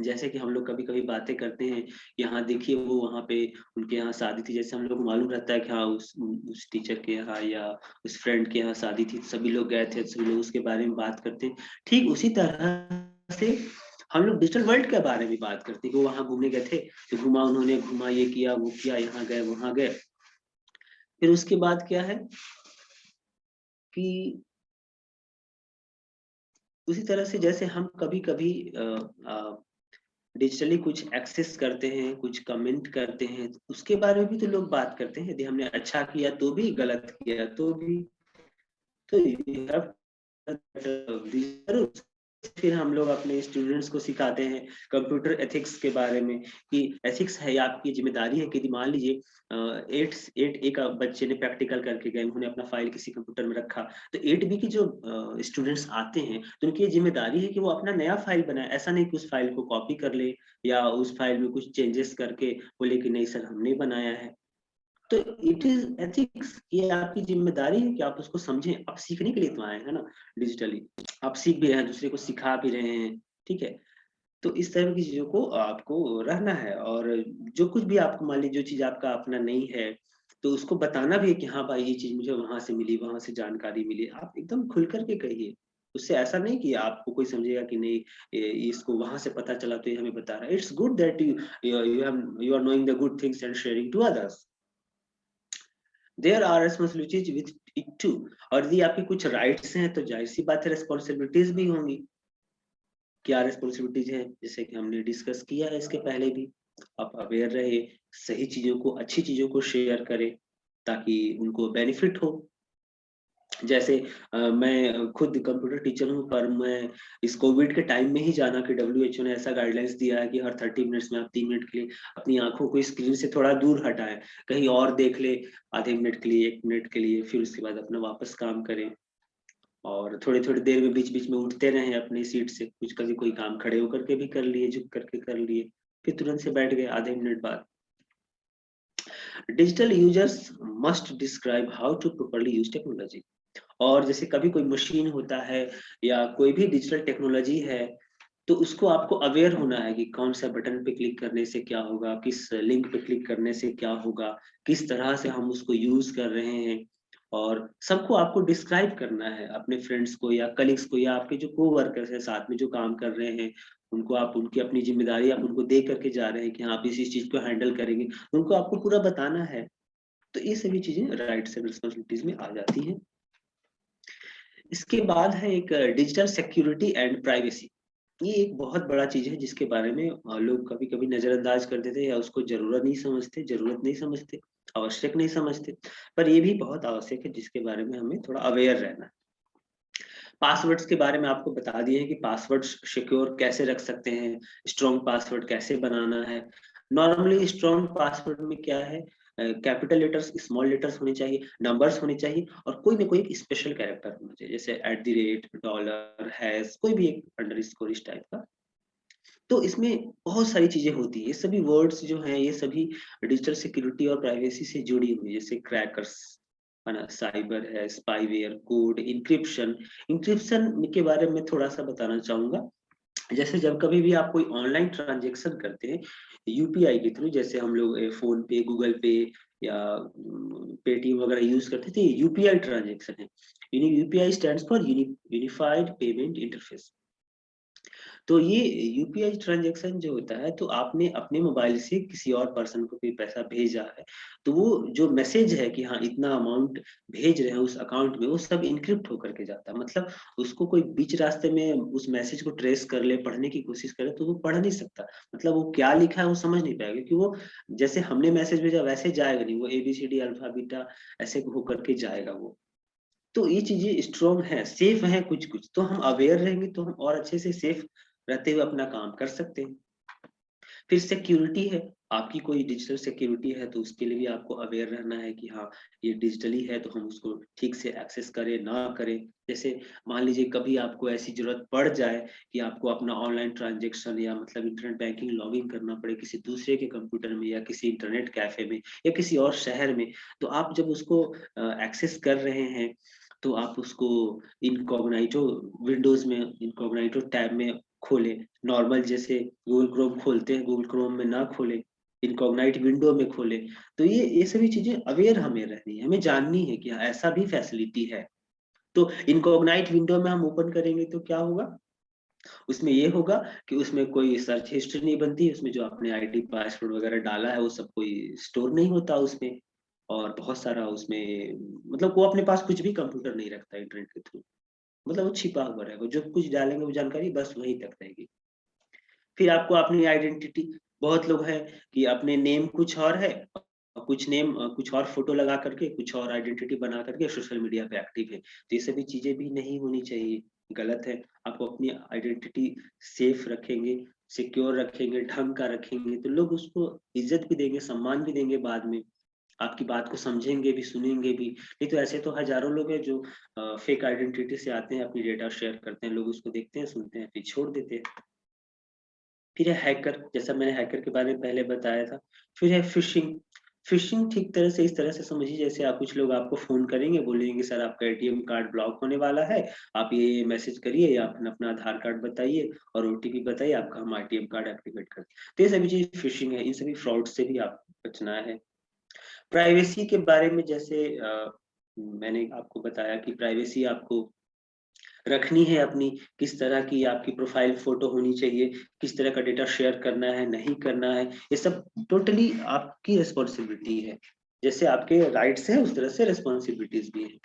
जैसे कि हम लोग कभी कभी बातें करते हैं, यहाँ देखिए वो वहाँ पे उनके यहाँ शादी थी, जैसे हम लोग को मालूम रहता है कि हाँ उस टीचर के यहाँ या उस फ्रेंड के यहाँ शादी थी, सभी लोग गए थे, सभी लोग उसके बारे में बात करते हैं। ठीक उसी तरह से हम लोग डिजिटल वर्ल्ड के बारे में बात करते हैं कि वो वहाँ घूमने गए थे, तो घुमा उन्होंने, घुमा ये किया वो किया, यहाँ गए वहाँ गए। फिर उसके बाद क्या है कि उसी तरह से जैसे हम कभी कभी डिजिटली कुछ एक्सेस करते हैं, कुछ कमेंट करते हैं, तो उसके बारे में भी तो लोग बात करते हैं। यदि हमने अच्छा किया तो भी, गलत किया तो भी। तो you have to- फिर हम लोग अपने स्टूडेंट्स को सिखाते हैं कंप्यूटर एथिक्स के बारे में, कि एथिक्स है, आपकी जिम्मेदारी है कि मान लीजिए 8 का बच्चे ने प्रैक्टिकल करके गए, उन्होंने अपना फाइल किसी कंप्यूटर में रखा, तो 8B की जो स्टूडेंट्स आते हैं तो उनकी ये जिम्मेदारी है कि वो अपना नया फाइल बनाए। ऐसा नहीं कि उस फाइल को कॉपी कर ले या उस फाइल में कुछ चेंजेस करके बोले कि नहीं सर हमने बनाया है। तो इट इज एथिक्स, ये आपकी जिम्मेदारी है कि आप उसको समझें। आप सीखने के लिए तो आए हैं ना डिजिटली, आप सीख भी रहे हैं, दूसरे को सिखा भी रहे हैं, ठीक है। तो इस तरह की चीजों को आपको रहना है। और जो कुछ भी आपको मान लीजिए जो चीज आपका अपना नहीं है, तो उसको बताना भी है कि हाँ भाई ये चीज मुझे वहां से मिली, वहां से जानकारी मिली। आप एकदम खुल करके कहिए, उससे ऐसा नहीं कि आपको कोई समझेगा कि नहीं इसको वहां से पता चला तो ये हमें बता रहा है। It's good that you are knowing the good things and sharing to others. There are responsibilities with it too. और यदि आपकी कुछ राइट्स हैं तो जाहिर सी बात है रिस्पॉन्सिबिलिटीज भी होंगी। क्या रिस्पॉन्सिबिलिटीज हैं, जैसे कि हमने डिस्कस किया है इसके पहले भी। आप अवेयर रहे, सही चीजों को, अच्छी चीजों को शेयर करें ताकि उनको बेनिफिट हो। जैसे मैं खुद कंप्यूटर टीचर हूँ, पर मैं इस कोविड के टाइम में ही जाना कि WHO ने ऐसा गाइडलाइंस दिया है कि हर 30 मिनट्स में आप 3 मिनट के लिए अपनी आंखों को स्क्रीन से थोड़ा दूर हटाएं, कहीं और देख ले आधे मिनट के लिए, 1 मिनट के लिए, फिर उसके बाद अपना वापस काम करें। और थोड़ी थोड़ी देर में बीच बीच में उठते रहे अपनी सीट से, कुछ कभी कोई काम खड़े होकर के भी कर लिए, झुक करके कर लिए, फिर तुरंत से बैठ गए आधे मिनट बाद। Digital users must describe how to properly use technology. और जैसे कभी कोई मशीन होता है या कोई भी डिजिटल टेक्नोलॉजी है, तो उसको आपको अवेयर होना है कि कौन सा बटन पे क्लिक करने से क्या होगा, किस लिंक पे क्लिक करने से क्या होगा, किस तरह से हम उसको यूज कर रहे हैं। और सबको आपको डिस्क्राइब करना है, अपने फ्रेंड्स को या कलीग्स को या आपके जो कोवर्कर्स हैं साथ में जो काम कर रहे हैं, उनको आप उनकी अपनी जिम्मेदारी आप उनको दे करके जा रहे हैं कि हाँ आप इस चीज को हैंडल करेंगे, उनको आपको पूरा बताना है। तो ये सभी चीजें राइट्स एंड रिस्पॉन्सिबिलिटीज में आ जाती हैं। इसके बाद है एक डिजिटल सिक्योरिटी एंड प्राइवेसी। ये एक बहुत बड़ा चीज है जिसके बारे में लोग कभी कभी नजरअंदाज कर देते हैं या उसको जरूरत नहीं समझते, आवश्यक नहीं समझते। पर ये भी बहुत आवश्यक है जिसके बारे में हमें थोड़ा अवेयर रहना है। पासवर्ड्स के बारे में आपको बता दिए हैं कि पासवर्ड सिक्योर कैसे रख सकते हैं, स्ट्रॉन्ग पासवर्ड कैसे बनाना है। नॉर्मली स्ट्रॉन्ग पासवर्ड में क्या है, कैपिटल लेटर्स, स्मॉल लेटर्स होने चाहिए, नंबर्स होने चाहिए, और कोई ना कोई एक स्पेशल कैरेक्टर होना चाहिए, जैसे @ डॉलर, हैश, कोई भी एक अंडरस्कोर इस टाइप का। तो इसमें बहुत सारी चीजें होती है, ये सभी वर्ड्स जो हैं ये सभी डिजिटल सिक्योरिटी और प्राइवेसी से जुड़ी हुई है, जैसे क्रैकर्स है ना, साइबर है, स्पाईवेयर, कोड, इंक्रिप्शन। इंक्रिप्शन के बारे में थोड़ा सा बताना चाहूंगा। जैसे जब कभी भी आप कोई ऑनलाइन ट्रांजेक्शन करते हैं यूपीआई के थ्रू, जैसे हम लोग फोन पे, गूगल पे या पेटीएम वगैरह यूज करते थे, यूपीआई ट्रांजेक्शन है। UPI stands for unified payment interface. तो ये यूपीआई ट्रांजैक्शन जो होता है, तो आपने अपने मोबाइल से किसी और पर्सन को कोई पैसा भेजा है, तो वो जो मैसेज है कि हाँ इतना अमाउंट भेज रहे हैं उस अकाउंट में, वो सब इनक्रिप्ट होकर के जाता है। मतलब उसको कोई बीच रास्ते में उस मैसेज को ट्रेस कर ले, पढ़ने की कोशिश करे, तो वो पढ़ नहीं सकता। मतलब वो क्या लिखा है वो समझ नहीं पाएगा, क्योंकि वो जैसे हमने मैसेज भेजा वैसे जाएगा नहीं, वो ABCD अल्फा बीटा ऐसे होकर के जाएगा वो। तो ये चीजें स्ट्रॉन्ग है, सेफ है कुछ कुछ, तो हम अवेयर रहेंगे तो हम और अच्छे से सेफ रहते हुए अपना काम कर सकते हैं। फिर सिक्योरिटी है, आपकी कोई डिजिटल सिक्योरिटी है तो उसके लिए भी आपको अवेयर रहना है कि हाँ ये डिजिटली है तो हम उसको ठीक से एक्सेस करें ना करें। जैसे मान लीजिए कभी आपको ऐसी जरूरत पड़ जाए कि आपको अपना ऑनलाइन ट्रांजेक्शन या मतलब इंटरनेट बैंकिंग लॉगिन करना पड़े किसी दूसरे के कंप्यूटर में या किसी इंटरनेट कैफे में या किसी और शहर में, तो आप जब उसको एक्सेस कर रहे हैं, तो आप उसको इनकॉग्नाइटो विंडोज में, इनकॉग्नाइटो टैब में खोले। नॉर्मल जैसे गूगल क्रोम खोलते हैं, गूगल क्रोम में ना खोले, इनकॉग्नाइट विंडो में खोले। तो ये सभी चीजें अवेयर हमें रहनी है, हमें जाननी है कि हाँ, ऐसा भी फैसिलिटी है। तो इनकॉग्नाइट विंडो में हम ओपन करेंगे तो क्या होगा, उसमें ये होगा कि उसमें कोई सर्च हिस्ट्री नहीं बनती, उसमें जो आपने आईडी पासवर्ड वगैरह डाला है वो सब कोई स्टोर नहीं होता उसमें। और बहुत सारा उसमें मतलब वो अपने पास कुछ भी कंप्यूटर नहीं रखता इंटरनेट के थ्रू, मतलब वो छिपा हुआ रहेगा, जो कुछ डालेंगे वो जानकारी बस वहीं तक रहेगी। फिर आपको अपनी आइडेंटिटी, बहुत लोग हैं कि अपने नेम कुछ और है, कुछ नेम कुछ और फोटो लगा करके कुछ और आइडेंटिटी बना करके सोशल मीडिया पे एक्टिव है, तो ये सभी चीजें भी नहीं होनी चाहिए, गलत है। आपको अपनी आइडेंटिटी सेफ रखेंगे, सिक्योर रखेंगे, ढंग का रखेंगे, तो लोग उसको इज्जत भी देंगे, सम्मान भी देंगे, बाद में आपकी बात को समझेंगे भी, सुनेंगे भी। नहीं तो ऐसे तो हजारों लोग हैं जो फेक आइडेंटिटी से आते हैं, अपनी डेटा शेयर करते हैं, लोग उसको देखते हैं, सुनते हैं, फिर छोड़ देते हैं। फिर है हैकर, जैसा मैंने हैकर के बारे में पहले बताया था। फिर है फिशिंग। फिशिंग ठीक तरह से इस तरह से समझिए, जैसे आप कुछ लोग आपको फोन करेंगे, बोलेंगे सर आपका ATM कार्ड ब्लॉक होने वाला है, आप ये मैसेज करिए या अपना अपना आधार कार्ड बताइए और OTP बताइए, आपका हम ATM कार्ड एक्टिवेट कर। तो ये सभी चीज फिशिंग है, इन सभी फ्रॉड से भी आपको बचना है। प्राइवेसी के बारे में जैसे मैंने आपको बताया कि प्राइवेसी आपको रखनी है अपनी, किस तरह की आपकी प्रोफाइल फोटो होनी चाहिए, किस तरह का डेटा शेयर करना है नहीं करना है, ये सब टोटली आपकी रिस्पॉन्सिबिलिटी है। जैसे आपके राइट्स हैं उस तरह से रिस्पॉन्सिबिलिटीज भी हैं।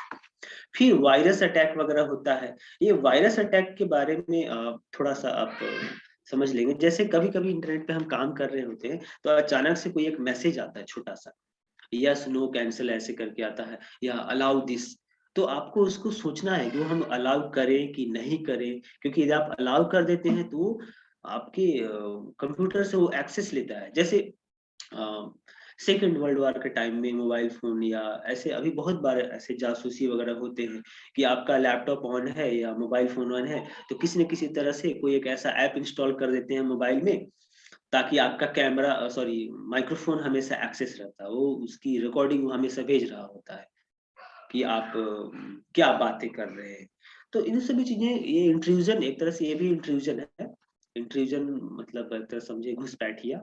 फिर वायरस अटैक वगैरह होता है, ये वायरस अटैक के बारे में थोड़ा सा आप समझ लेंगे। जैसे कभी कभी इंटरनेट पे हम काम कर रहे होते हैं तो अचानक से कोई एक मैसेज आता है छोटा सा, यस नो कैंसिल ऐसे करके आता है, या अलाउ दिस। तो आपको उसको सोचना है कि वो हम अलाउ करें कि नहीं करें, क्योंकि यदि आप अलाउ कर देते हैं तो आपके कंप्यूटर से वो एक्सेस लेता है। जैसे सेकेंड वर्ल्ड वॉर के टाइम में मोबाइल फोन या ऐसे अभी बहुत बार ऐसे जासूसी वगैरह होते हैं कि आपका लैपटॉप ऑन है या मोबाइल फोन ऑन है तो किसी न किसी तरह से कोई एक ऐसा ऐप इंस्टॉल कर देते हैं मोबाइल में, ताकि आपका कैमरा सॉरी माइक्रोफोन हमेशा एक्सेस रहता है, वो उसकी रिकॉर्डिंग वो हमेशा भेज रहा होता है कि आप क्या बातें कर रहे हैं। तो इन सभी चीजें, ये इंट्रूजन एक तरह से ये भी इंट्रूजन है। इंट्रूजन मतलब एक तरह समझे घुसपैठिया,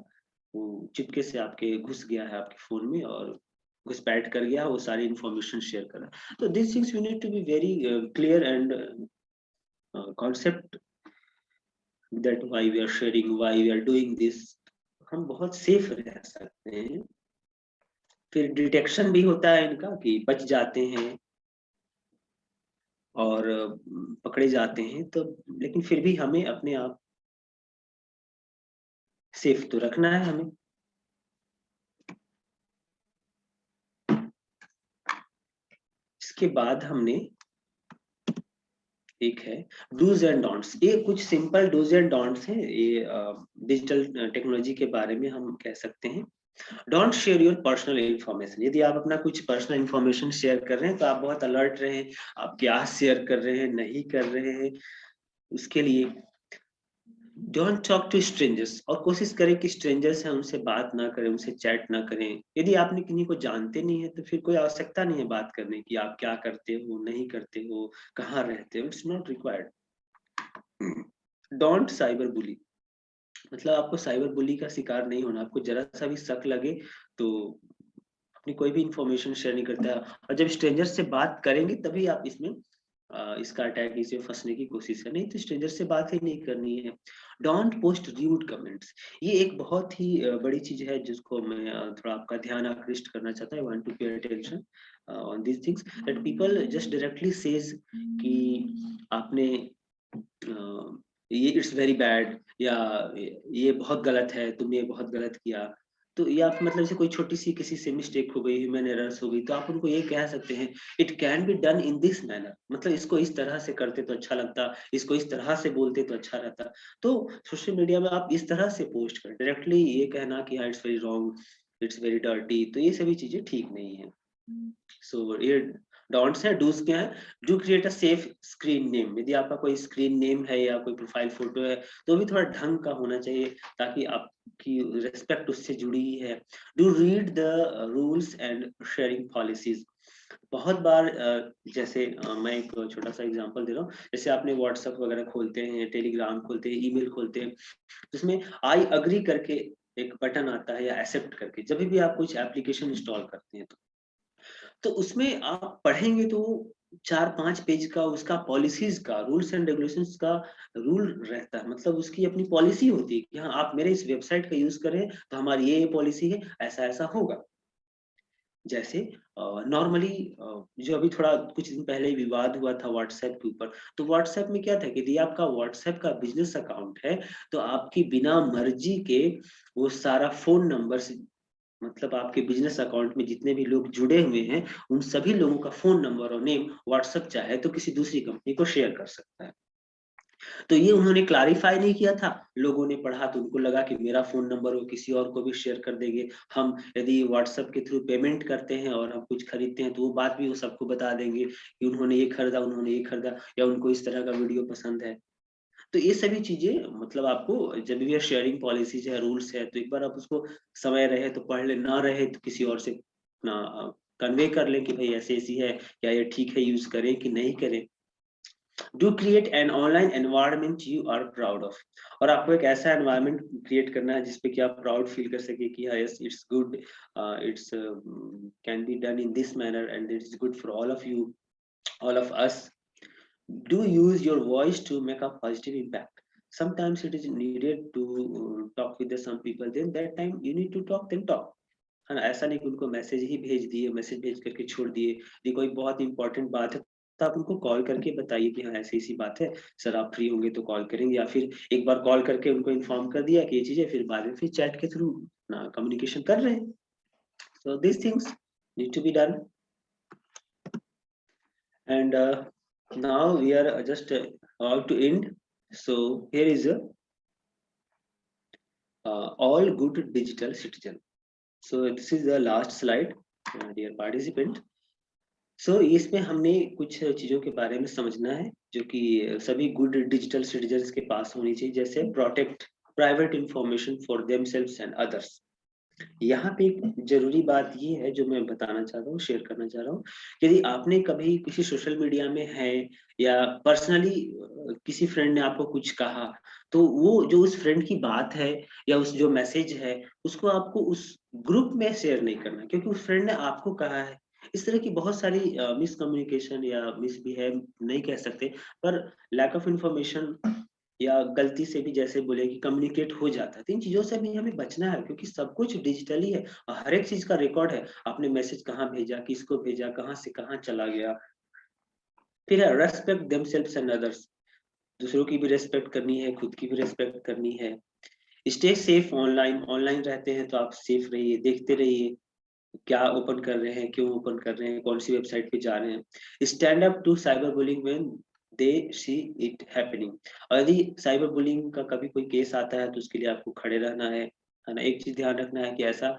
वो चुपके से आपके घुस गया है आपके फोन में और घुसपैठ कर गया, वो सारी इंफॉर्मेशन शेयर कर रहा है। तो this things you need to be very clear and concept that why we are sharing, why we are doing this. हम बहुत सेफ रह सकते हैं। फिर डिटेक्शन भी होता है इनका कि बच जाते हैं और पकड़े जाते हैं, तो लेकिन फिर भी हमें अपने आप सेफ तो रखना है हमें। इसके बाद हमने एक है डूज एंड डोंट्स। ये कुछ सिंपल डूज एंड डोंट्स हैं, ये डिजिटल टेक्नोलॉजी के बारे में हम कह सकते हैं। Don't share your personal information. यदि आप अपना कुछ पर्सनल इंफॉर्मेशन शेयर कर रहे हैं तो आप बहुत अलर्ट रहें, आप क्या शेयर कर रहे हैं, नहीं कर रहे हैं, उसके लिए डोंट टॉक टू स्ट्रेंजर्स। और कोशिश करें कि स्ट्रेंजर्स हैं उनसे बात ना करें, उनसे चैट ना करें। यदि आपने किन्हीं को जानते नहीं है तो फिर कोई आवश्यकता नहीं है बात करने की, आप क्या करते हो, नहीं करते हो, कहाँ रहते हो, it's not required. Don't cyber bully. मतलब आपको साइबर बुली का शिकार नहीं होना। आपको जरा सा भी शक लगे तो अपनी कोई भी इंफॉर्मेशन शेयर नहीं करता है, और जब स्ट्रेंजर से बात करेंगे तभी आप इसमें इसका अटैक, इसे फंसने की कोशिश है, नहीं तो स्ट्रेंजर से बात ही नहीं करनी है। Don't post rude comments. ये एक बहुत ही बड़ी चीज है जिसको मैं थोड़ा आपका ध्यान आकृष्ट करना चाहता हूँ। Want to pay attention on this things that people just directly says कि आपने ये इट्स वेरी बैड, या ये बहुत गलत है, तुमने ये बहुत गलत किया। तो या मतलब से कोई छोटी सी किसी से मिस्टेक हो गई, ह्यूमन एरर्स हो गई, तो आप उनको ये कह सकते हैं it can be done in this manner. मतलब इसको इस तरह से करते तो अच्छा लगता, इसको इस तरह से बोलते तो अच्छा रहता। तो सोशल मीडिया में आप इस तरह से पोस्ट करें, डायरेक्टली ये कहना कि हाँ it's very wrong, it's very dirty, तो ये सभी चीजें ठीक नहीं है। सो ये डोंट्स है। डूज क्या है? Do create a safe screen name. यदि आपका कोई स्क्रीन नेम है या कोई प्रोफाइल फोटो है तो भी थोड़ा ढंग का होना चाहिए, ताकि आपकी रिस्पेक्ट उससे जुड़ी ही है। Do read the rules and sharing policies. बहुत बार जैसे मैं एक छोटा सा एग्जांपल दे रहा हूँ। जैसे आपने व्हाट्सएप वगैरह खोलते हैं, टेलीग्राम खोलते हैं, ईमेल खोलते हैं, जिसमें आई अग्री करके एक बटन आता है, या एक्सेप्ट करके, जब भी आप कुछ एप्लीकेशन इंस्टॉल करते हैं तो उसमें आप पढ़ेंगे तो 4-5 पेज का उसका पॉलिसीज का, रूल्स एंड रेगुलेशंस का रूल रहता है। मतलब उसकी अपनी पॉलिसी होती है कि हाँ आप मेरे इस वेबसाइट का यूज करें तो हमारी ये पॉलिसी है, ऐसा ऐसा होगा। जैसे नॉर्मली जो अभी थोड़ा कुछ दिन पहले ही विवाद हुआ था व्हाट्सएप के ऊपर, तो व्हाट्सएप में क्या था कि यदि आपका व्हाट्सएप का बिजनेस अकाउंट है तो आपकी बिना मर्जी के वो सारा फोन नंबर से, मतलब आपके बिजनेस अकाउंट में जितने भी लोग जुड़े हुए हैं उन सभी लोगों का फोन नंबर और नेम व्हाट्सएप चाहे तो किसी दूसरी कंपनी को शेयर कर सकता है। तो ये उन्होंने क्लारीफाई नहीं किया था, लोगों ने पढ़ा तो उनको लगा कि मेरा फोन नंबर वो किसी और को भी शेयर कर देंगे। हम यदि व्हाट्सएप के थ्रू पेमेंट करते हैं और हम कुछ खरीदते हैं तो वो बात भी वो सबको बता देंगे कि उन्होंने ये खरीदा, उन्होंने ये खरीदा, या उनको इस तरह का वीडियो पसंद है। तो ये सभी चीजें मतलब आपको जब भी शेयरिंग पॉलिसीज है, रूल्स है, तो एक बार आप उसको समय रहे तो पढ़ ले, ना रहे तो किसी और से ना कन्वे कर ले कि भाई ऐसी ऐसी है, क्या ये ठीक है, यूज करें कि नहीं करें। Do create an online environment you are proud of. और आपको एक ऐसा एनवायरनमेंट क्रिएट करना है जिसपे कि आप प्राउड फील कर सके कि हाँ yes it's good, it's can be done in this manner and it is good for all of you, all of us. Do use your voice to make a positive impact. Sometimes it is needed to talk with some people, then that time you need to talk, then talk, है ना। ऐसा नहीं कि उनको message ही भेज दिए, message भेज करके छोड़ दिए। ये कोई बहुत इंपॉर्टेंट बात है तो आप उनको कॉल करके बताइए कि हाँ ऐसी ऐसी बात है सर, आप फ्री होंगे तो कॉल करेंगे, या फिर एक बार कॉल करके उनको इन्फॉर्म कर दिया कि ये चीज है, फिर बाद में फिर चैट के थ्रू ना कम्युनिकेशन कर रहे हैं। So this things need to be done. And now we are just about to end. So here is a all good digital citizen. So this is the last slide, dear participant. So इसमें हमने कुछ चीजों के बारे में समझना है जो कि सभी गुड डिजिटल सिटीजन्स के पास होनी चाहिए, जैसे protect private information for themselves and others. यहाँ पे एक जरूरी बात ये है जो मैं बताना चाह रहा हूँ, शेयर करना चाह रहा हूँ। यदि आपने कभी किसी सोशल मीडिया में है या पर्सनली किसी फ्रेंड ने आपको कुछ कहा, तो वो जो उस फ्रेंड की बात है या उस जो मैसेज है उसको आपको उस ग्रुप में शेयर नहीं करना, क्योंकि उस फ्रेंड ने आपको कहा है। इस तरह की बहुत सारी मिसकम्युनिकेशन या मिसबिहेव नहीं कह सकते, पर लैक ऑफ इंफॉर्मेशन या गलती से भी जैसे बोले कि कम्युनिकेट हो जाता है। तो इन चीजों से भी हमें बचना है, क्योंकि सब कुछ डिजिटली है और हर एक चीज का रिकॉर्ड है। आपने मैसेज कहाँ भेजा, किसको भेजा, कहाँ से कहाँ चला गया। फिर है रेस्पेक्ट देमसेल्व्स एंड अदर्स, दूसरों की भी रेस्पेक्ट करनी है, खुद की भी रेस्पेक्ट करनी है। स्टे सेफ ऑनलाइन, ऑनलाइन रहते हैं तो आप सेफ रहिए, देखते रहिए क्या ओपन कर रहे हैं, क्यों ओपन कर रहे हैं, कौन सी वेबसाइट पे जा रहे हैं। Stand up to cyber bullying when they see it happening, और यदि साइबर बुलिंग का कभी कोई केस आता है तो उसके लिए आपको खड़े रहना है ना। एक चीज ध्यान रखना है कि ऐसा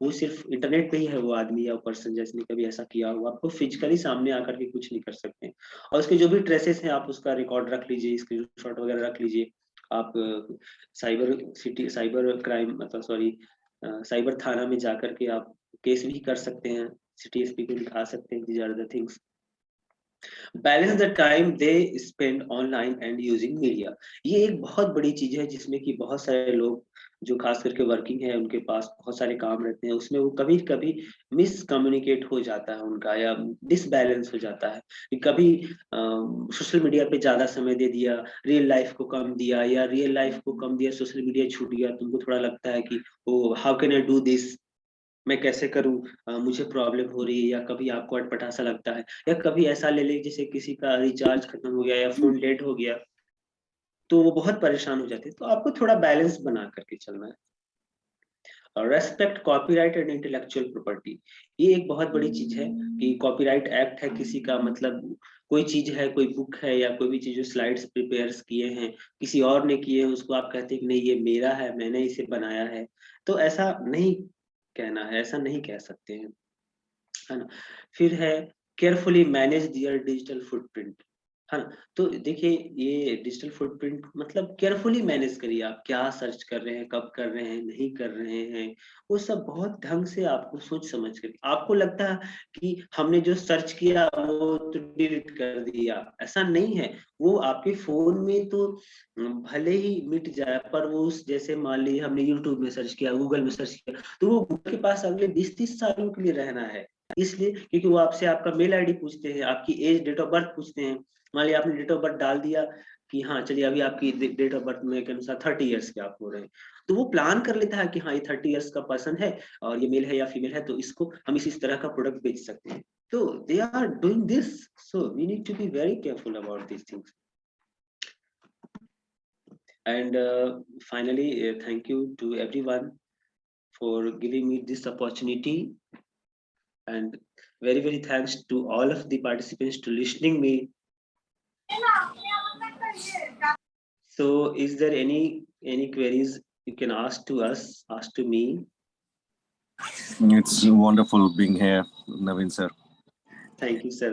वो सिर्फ इंटरनेट पे ही है वो आदमी या पर्सन जिसने कभी ऐसा किया हुआ, आपको फिजिकली सामने आकर के कुछ नहीं कर सकते। और उसके जो भी ट्रेसेस हैं आप उसका रिकॉर्ड रख लीजिए, स्क्रीनशॉट वगैरह रख लीजिए। आप साइबर क्राइम मतलब सॉरी साइबर थाना में जाकर के आप केस भी कर सकते हैं, CTSP को दिखा सकते हैं। These are the things. Balance the time they spend online and using media, ये एक बहुत बड़ी चीज है जिसमें कि बहुत सारे लोग जो खास करके वर्किंग है उनके पास बहुत सारे काम रहते हैं, उसमें वो कभी कभी मिसकम्युनिकेट हो जाता है उनका या डिसबैलेंस हो जाता है कि कभी सोशल मीडिया पे ज्यादा समय दे दिया, रियल लाइफ को कम दिया, या रियल लाइफ को कम दिया सोशल मीडिया छूट गया। तुमको थोड़ा लगता है कि oh how can I do this, मैं कैसे करूं, मुझे प्रॉब्लम हो रही है, या कभी आपको अटपटा सा लगता है, या कभी ऐसा ले ले जैसे किसी का रिचार्ज खत्म हो गया या फोन डेड हो गया, तो वो बहुत परेशान हो जाते हैं। तो आपको थोड़ा बैलेंस बना करके चलना है। और respect copyright and intellectual property, ये एक बहुत बड़ी चीज है कि कॉपीराइट एक्ट है किसी का, मतलब कोई चीज है, कोई बुक है या कोई भी चीज जो स्लाइड्स प्रिपेयर किए हैं किसी और ने किए हैं, उसको आप कहते हैं कि नहीं ये मेरा है, मैंने इसे बनाया है, तो ऐसा नहीं कहना है, ऐसा नहीं कह सकते हैं, है ना। फिर है केयरफुली मैनेज दियर डिजिटल फुटप्रिंट, है ना। तो देखिए ये डिजिटल फुटप्रिंट मतलब केयरफुली मैनेज करिए, आप क्या सर्च कर रहे हैं, कब कर रहे हैं, नहीं कर रहे हैं, वो सब बहुत ढंग से आपको सोच समझ कर। आपको लगता है कि हमने जो सर्च किया वो तो डिलीट कर दिया, ऐसा नहीं है। वो आपके फोन में तो भले ही मिट जाए, पर वो उस जैसे मान लीजिए हमने यूट्यूब में सर्च किया, गूगल में सर्च किया, तो वो गूगल के पास अगले 20-30 सालों के लिए रहना है। इसलिए क्योंकि वो आपसे आपका मेल आईडी पूछते हैं, आपकी एज, डेट ऑफ बर्थ पूछते हैं। मान लिया आपने डेट ऑफ बर्थ डाल दिया कि हाँ चलिए अभी आपकी डेट ऑफ बर्थ में के अनुसार 30 इयर्स के आप हो रहे हैं, तो वो प्लान कर लेता है कि हाँ ये 30 इयर्स का पर्सन है और ये मेल है या फीमेल है, तो इसको हम इस तरह का प्रोडक्ट बेच सकते हैं। तो they are doing this, so we need to be very careful about this things. And finally, thank you to everyone for giving me this opportunity, and very thanks to all of the participants to listening me. So is there any queries you can ask to us, ask to me? It's wonderful being here, Naveen sir. Thank you, sir.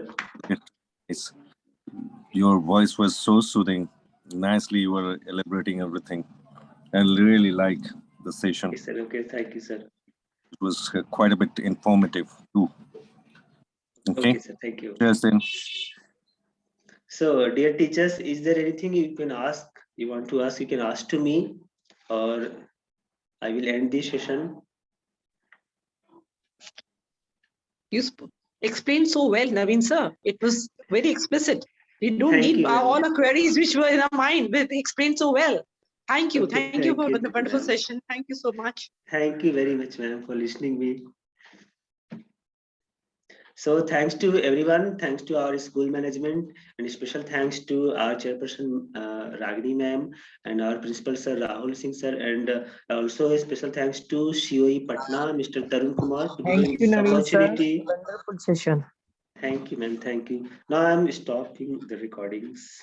It's, your voice was so soothing. Nicely you were elaborating everything. I really like the session. Okay, sir. Okay, thank you, sir. It was quite a bit informative too. Okay, sir, thank you. Cheers then. So dear teachers, is there anything you can ask, you want to ask, you can ask to me, or I will end this session. You explained so well, Naveen sir. It was very explicit. We don't Thank need you, ma'am. all the queries which were in our mind, but explained so well. Thank you. Okay, Thank you for thank you, the wonderful ma'am. session. Thank you so much. Thank you very much, ma'am, for listening me. So thanks to everyone, thanks to our school management, and special thanks to our chairperson Ragini ma'am and our principal sir Rahul Singh sir, and also a special thanks to COE Patna Mr. Tarun Kumar for giving this opportunity. Wonderful session. Thank you, ma'am. Thank you. Now I'm stopping the recordings.